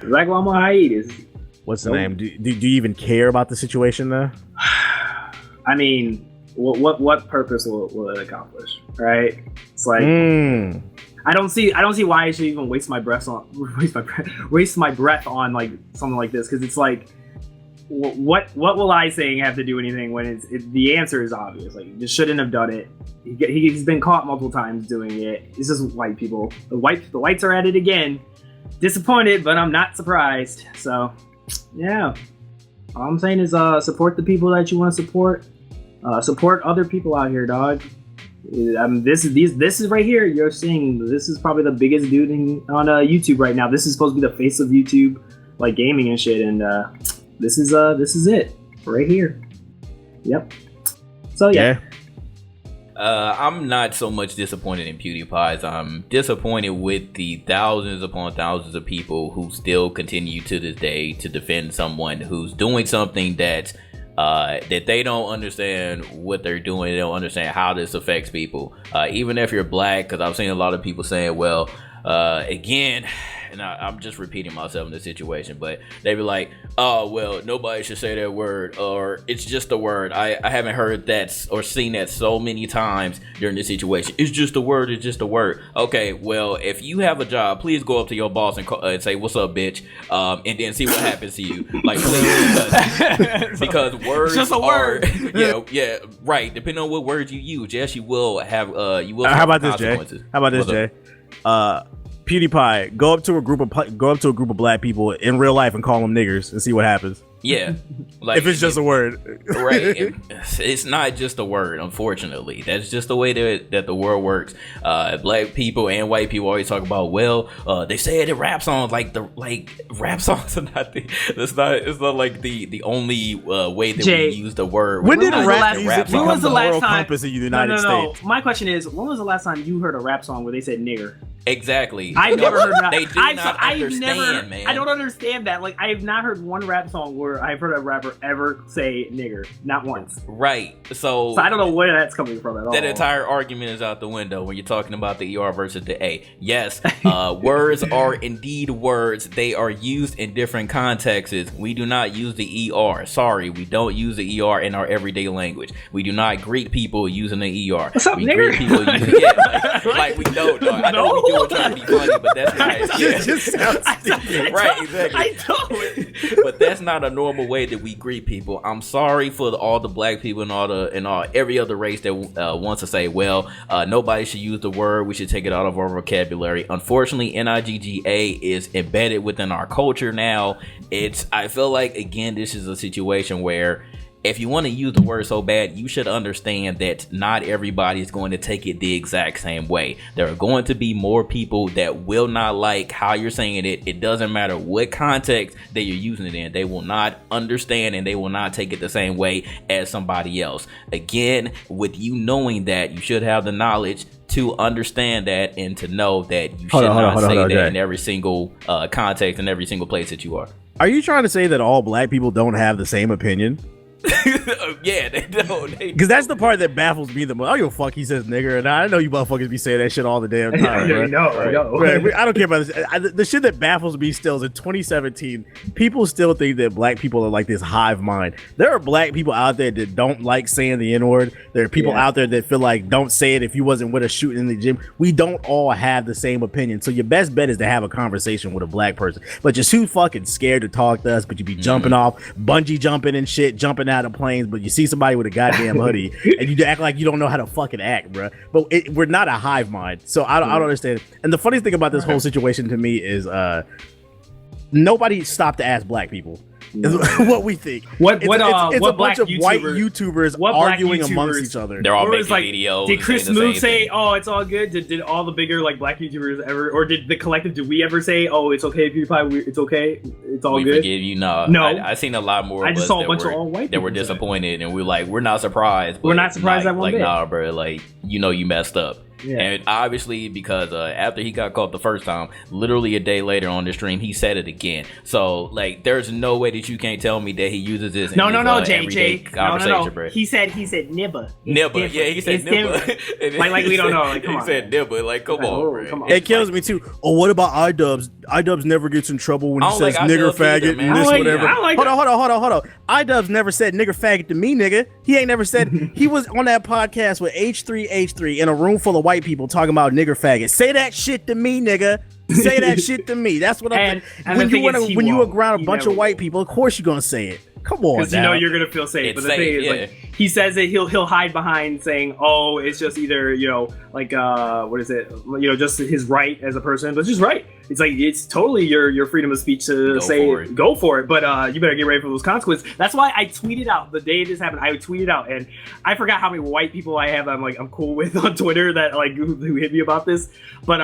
Like, I'm on hiatus. What's the name? Do you even care about the situation though? I mean, what purpose will it accomplish? Right? It's like I don't see why I should even waste my breath on like something like this, because it's like, what will I saying have to do anything when the answer is obvious? Like, you just shouldn't have done it. He's been caught multiple times doing it. It's just white people. The whites are at it again. Disappointed, but I'm not surprised. So, yeah. All I'm saying is support the people that you want to support. Support other people out here, dog. This is right here. You're seeing this is probably the biggest dude on YouTube right now. This is supposed to be the face of YouTube, like gaming and shit. And this is it right here. Yep. So yeah. I'm not so much disappointed in PewDiePie. I'm disappointed with the thousands upon thousands of people who still continue to this day to defend someone who's doing something that they don't understand what they're doing. They don't understand how this affects people. Even if you're black, because I've seen a lot of people saying, well, again, and I'm just repeating myself in this situation, but they be like, oh, well, nobody should say that word, or it's just a word. I haven't heard that or seen that so many times during this situation. It's just a word. It's just a word. Okay, well, if you have a job, please go up to your boss and say, what's up, bitch? And then see what happens to you. Like, please, because words just a word. Yeah, right. Depending on what words you use, yes, you will have, How about this, Jay? PewDiePie, go up to a group of black people in real life and call them niggers and see what happens. Yeah, like if it's just a word, right? It's not just a word, unfortunately. That's just the way that the world works. Black people and white people always talk about, well, they say it in rap songs. Like rap songs are not it's not like the only way that we use the word. When did rap music become the moral compass in the United States? My question is, when was the last time you heard a rap song where they said nigger? Exactly. I've never heard that. They do not understand, man. I don't understand that. Like, I have not heard one rap song where I've heard a rapper ever say nigger. Not once. Right. So I don't know where that's coming from at all. That entire argument is out the window when you're talking about the ER versus the A. Yes, words are indeed words. They are used in different contexts. We do not use the ER. Sorry, we don't use the ER in our everyday language. We do not greet people using the ER. What's up, we nigger? greet people using like we don't. I know we do it trying to be funny, but that's not. It just sounds stupid. Right, exactly. I don't. But that's not a normal way that we greet people. I'm sorry for all the black people and every other race that wants to say, well, nobody should use the word. We should take it out of our vocabulary. Unfortunately, NIGGA is embedded within our culture now. I feel like, again, this is a situation where if you want to use the word so bad, you should understand that not everybody is going to take it the exact same way. There are going to be more people that will not like how you're saying it. It doesn't matter what context that you're using it in. They will not understand and they will not take it the same way as somebody else. Again, with you knowing that, you should have the knowledge to understand that and to know that you should not say that in every single context and every single place that you are. Are you trying to say that all black people don't have the same opinion? Yeah, they don't. Because that's the part that baffles me the most. I don't give a fuck he says nigger, and I know you motherfuckers be saying that shit all the damn time. I know. Right, I don't care about this. The shit that baffles me still is in 2017, people still think that black people are like this hive mind. There are black people out there that don't like saying the N-word. There are people out there that feel like don't say it if you wasn't with us shooting in the gym. We don't all have the same opinion. So your best bet is to have a conversation with a black person. But you're too fucking scared to talk to us, but you be jumping off, bungee jumping and shit, jumping out of planes, but you see somebody with a goddamn hoodie and you act like you don't know how to fucking act, bro. But we're not a hive mind, so I don't understand. And the funniest thing about this whole situation to me is nobody stopped to ask black people what we think. It's a bunch of white YouTubers arguing amongst each other. They're all making videos. Did Chris Smoot say, "Oh, it's all good"? Did all the bigger like black YouTubers ever, or did the collective? Did we ever say, "Oh, it's okay, PewDiePie, it's okay, it's all good"? We forgive you. No. I seen a lot more. I just saw a bunch of all white that were disappointed, and we're not surprised. We're not surprised that one bit. Nah, bro. Like, you messed up. Yeah. And obviously, because after he got caught the first time, literally a day later on the stream, he said it again. So, like, there's no way that you can't tell me that he uses this. No, JJ. Conversation, bro. He said nibba. Nibba. Yeah, he said nibba. like we don't know. Like, come on. He said nibba. Like, come on, bro. It kills me too. Oh, what about iDubbbz? iDubbbz never gets in trouble when he says nigger faggot and this whatever. Hold on. iDubbbz never said nigger faggot to me, nigga. He ain't never said. He was on that podcast with H3H3 in a room full of white people talking about nigger faggot. Say that shit to me, nigga. Say that shit to me. That's what I'm saying. When you around a bunch of white people, of course you're gonna say it. Come on, because you know you're gonna feel safe. But the thing is, like, he says that he'll hide behind saying, "Oh, it's just either what is it? Just his right as a person, but it's just right." It's like it's totally your freedom of speech to go for it. But you better get ready for those consequences. That's why I tweeted out the day this happened. I tweeted out, and I forgot how many white people I have. I'm cool with on Twitter that who hit me about this. But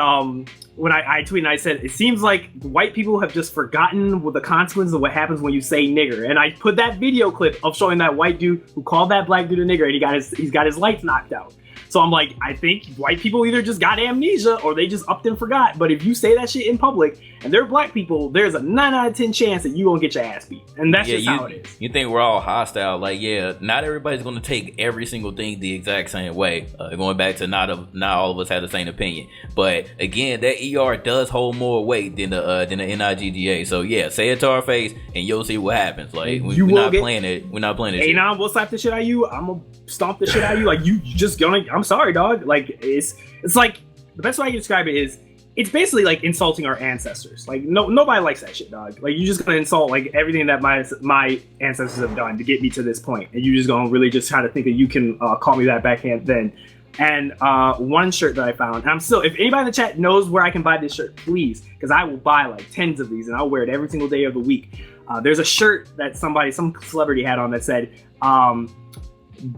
when I tweeted, and I said it seems like white people have just forgotten what the consequences of what happens when you say nigger. And I put that video clip of showing that white dude who called that black dude a nigger, and he's got his lights knocked out. So I'm like, I think white people either just got amnesia or they just upped and forgot. But if you say that shit in public and they're black people, there's a 9 out of 10 chance that you gonna get your ass beat. And that's just how it is. You think we're all hostile? Like, yeah, not everybody's gonna take every single thing the exact same way. Going back to not all of us have the same opinion. But again, that ER does hold more weight than the NIGGA. So yeah, say it to our face and you'll see what happens. Like we're not playing it. We're not playing it. Hey, nah, we'll slap the shit out of you. I'm gonna stomp the shit out of you. Like you just gonna. I'm sorry, dog. Like it's like the best way I can describe it is it's basically like insulting our ancestors. Like nobody likes that shit, dog. Like you're just gonna insult like everything that my ancestors have done to get me to this point, and you just gonna really just try to think that you can call me that backhand. Then And one shirt that I found, and I'm still, if anybody in the chat knows where I can buy this shirt, please, because I will buy like tens of these and I'll wear it every single day of the week. There's a shirt that some celebrity had on that said,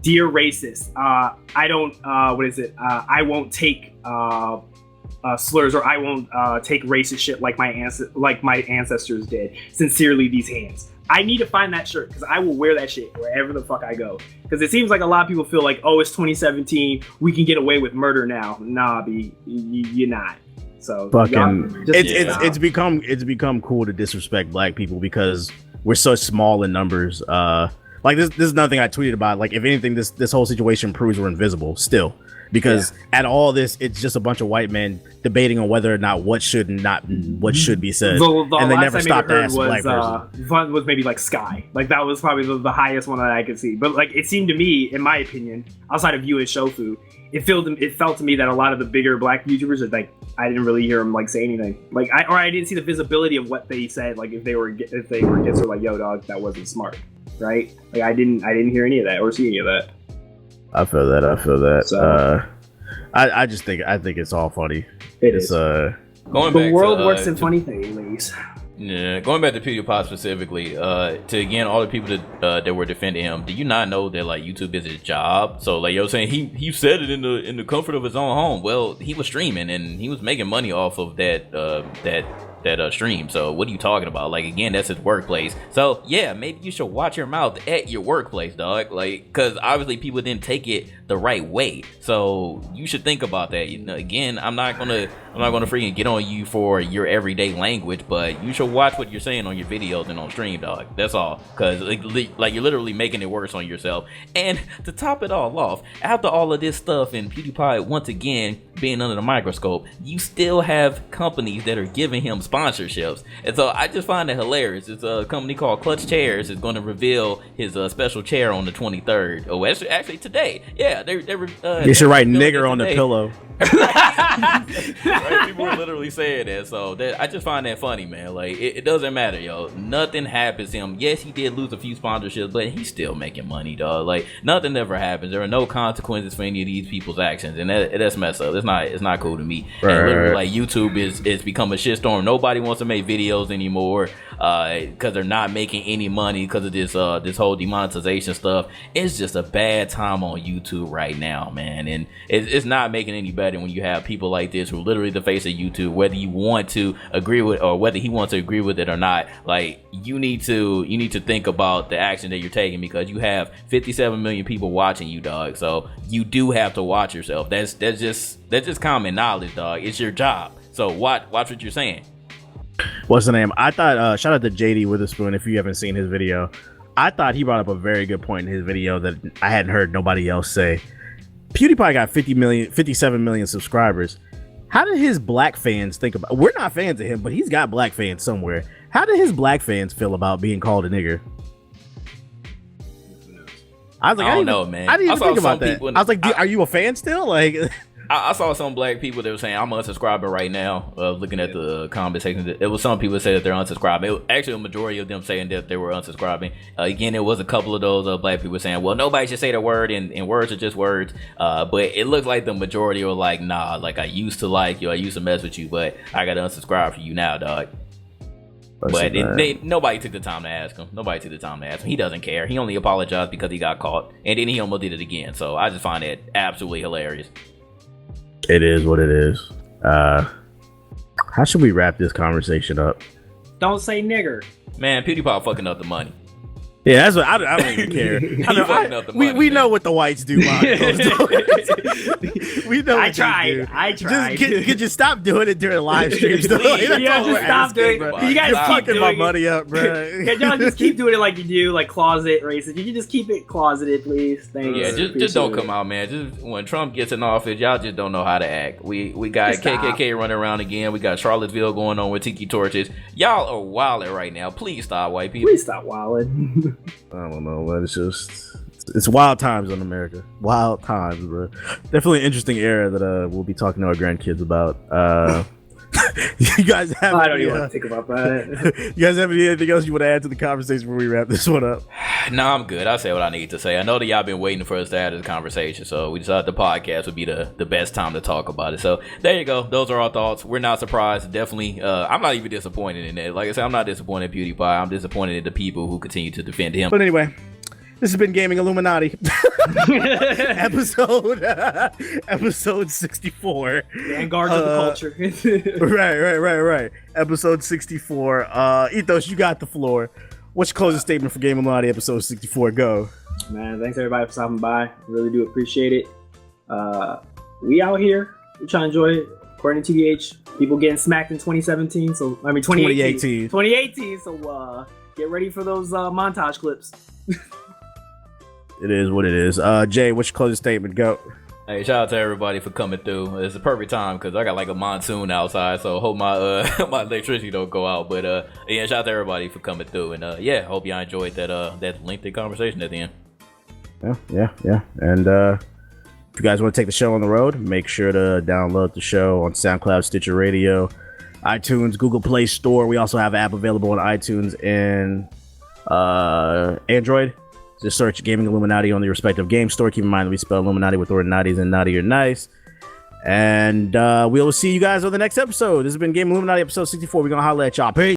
"Dear racist, I don't, I won't take slurs, or I won't take racist shit like my ancestors did. Sincerely, these hands." I need to find that shirt because I will wear that shit wherever the fuck I go. Because it seems like a lot of people feel like, oh, it's 2017, we can get away with murder now. Nah, B, you're not. So fucking, it's become cool to disrespect black people because we're so small in numbers. Like this is nothing I tweeted about. Like if anything, this whole situation proves we're invisible still. Because at all this, it's just a bunch of white men debating on whether or not what should be said, and they never stopped to ask a black person. One was maybe like Sky, like that was probably the highest one that I could see. But like it seemed to me, in my opinion, outside of you and Shofu, it felt to me that a lot of the bigger black YouTubers are like, I didn't really hear them like say anything, like I didn't see the visibility of what they said, like if they were against or like, yo dog, that wasn't smart, right? Like I didn't hear any of that or see any of that. I feel that. So, I think it's all funny. It's going the back world to, works in funny things. Yeah, going back to PewDiePie specifically, to again all the people that were defending him, do you not know that like YouTube is his job? So like you're saying he said it in the comfort of his own home. Well, he was streaming and he was making money off of that stream. So what are you talking about? Like again, that's his workplace. So yeah, maybe you should watch your mouth at your workplace, dog. Like because obviously people didn't take it the right way. So you should think about that. You know, again, I'm not gonna freaking get on you for your everyday language, but you should watch what you're saying on your videos and on stream, dog. That's all. Because like you're literally making it worse on yourself. And to top it all off, after all of this stuff and PewDiePie once again being under the microscope, you still have companies that are giving him sponsorships. And so I just find it hilarious. It's a company called Clutch Chairs is going to reveal his special chair on the 23rd. Oh, actually today. Yeah, you should write nigger on the pillow. Right? People were literally saying that, so I just find that funny, man. Like it doesn't matter, yo. Nothing happens to him. Yes, he did lose a few sponsorships, but he's still making money, dog. Like nothing ever happens. There are no consequences for any of these people's actions, and that's messed up. It's not cool to me. Right. And literally, like YouTube is become a shitstorm. Nobody wants to make videos anymore because they're not making any money because of this whole demonetization stuff. It's just a bad time on YouTube right now, man, and it's not making any better when you have people like this who are literally the face of YouTube, whether you want to agree with or whether he wants to agree with it or not. Like you need to think about the action that you're taking because you have 57 million people watching you, dog. So you do have to watch yourself. That's just common knowledge, dog. It's your job. So watch what you're saying. What's the name? I thought shout out to JD Witherspoon if you haven't seen his video. I thought he brought up a very good point in his video that I hadn't heard nobody else say. PewDiePie got 57 million subscribers. How did his black fans think about? We're not fans of him, but he's got black fans somewhere. How did his black fans feel about being called a nigger? I was like, I don't know, man. I didn't even think about that. I was like, are you a fan still? Like, I saw some black people that were saying I'm unsubscribing right now. Looking at the comment section, it was some people that said that they're unsubscribing. It was actually a majority of them saying that they were unsubscribing. Again, it was a couple of those black people saying, well, nobody should say the word and words are just words. But it looks like the majority were like, nah, like I used to like you, I used to mess with you, but I got to unsubscribe for you now, dog. But nobody took the time to ask him. He doesn't care. He only apologized because he got caught, and then he almost did it again. So I just find it absolutely hilarious. It is what it is. How should we wrap this conversation up? Don't say nigger. Man, PewDiePie fucking up the money. Yeah, that's what I don't even care. We know what the whites do. We know. I tried. Just could you stop doing it during live streams? You just stop doing it. You guys keep fucking my money up, bro. Can y'all just keep doing it like you do, like closet racist? You can just keep it closeted, please. Thanks. Yeah, just don't come out, man. Just when Trump gets in office, y'all just don't know how to act. We got KKK running around again. We got Charlottesville going on with tiki torches. Y'all are wilding right now. Please stop, white people. Please stop wilding. I don't know, but it's wild times in America. Wild times, bro. Definitely an interesting era that we'll be talking to our grandkids about. You guys have? I don't even want to think about that. You guys have anything else you want to add to the conversation before we wrap this one up? No, I'm good. I'll say what I need to say. I know that y'all been waiting for us to have this conversation, so we decided the podcast would be the best time to talk about it. So there you go. Those are our thoughts. We're not surprised. Definitely, I'm not even disappointed in it. Like I said, I'm not disappointed in PewDiePie. I'm disappointed in the people who continue to defend him. But anyway, this has been Gaming Illuminaughty. episode 64. Vanguards of the culture. Right. Episode 64. Ethos, you got the floor. What's your closing statement for Gaming Illuminaughty episode 64? Go. Man, thanks everybody for stopping by. Really do appreciate it. We out here. We trying to enjoy it. According to TVH, people getting smacked in 2017. So I mean 2018. 2018. So get ready for those montage clips. It is what it is. Jay, what's your closing statement? Go. Hey, shout out to everybody for coming through. It's the perfect time because I got like a monsoon outside, so hope my my electricity don't go out. But yeah, shout out to everybody for coming through, and yeah, hope y'all enjoyed that lengthy conversation at the end. Yeah. And if you guys want to take the show on the road, make sure to download the show on SoundCloud, Stitcher Radio, iTunes, Google Play Store. We also have an app available on iTunes and Android. Just search Gaming Illuminaughty on the respective game store. Keep in mind that we spell Illuminaughty with Illuminaughties and naughty or nice. And we will see you guys on the next episode. This has been Gaming Illuminaughty episode 64. We're going to holler at y'all. Peace.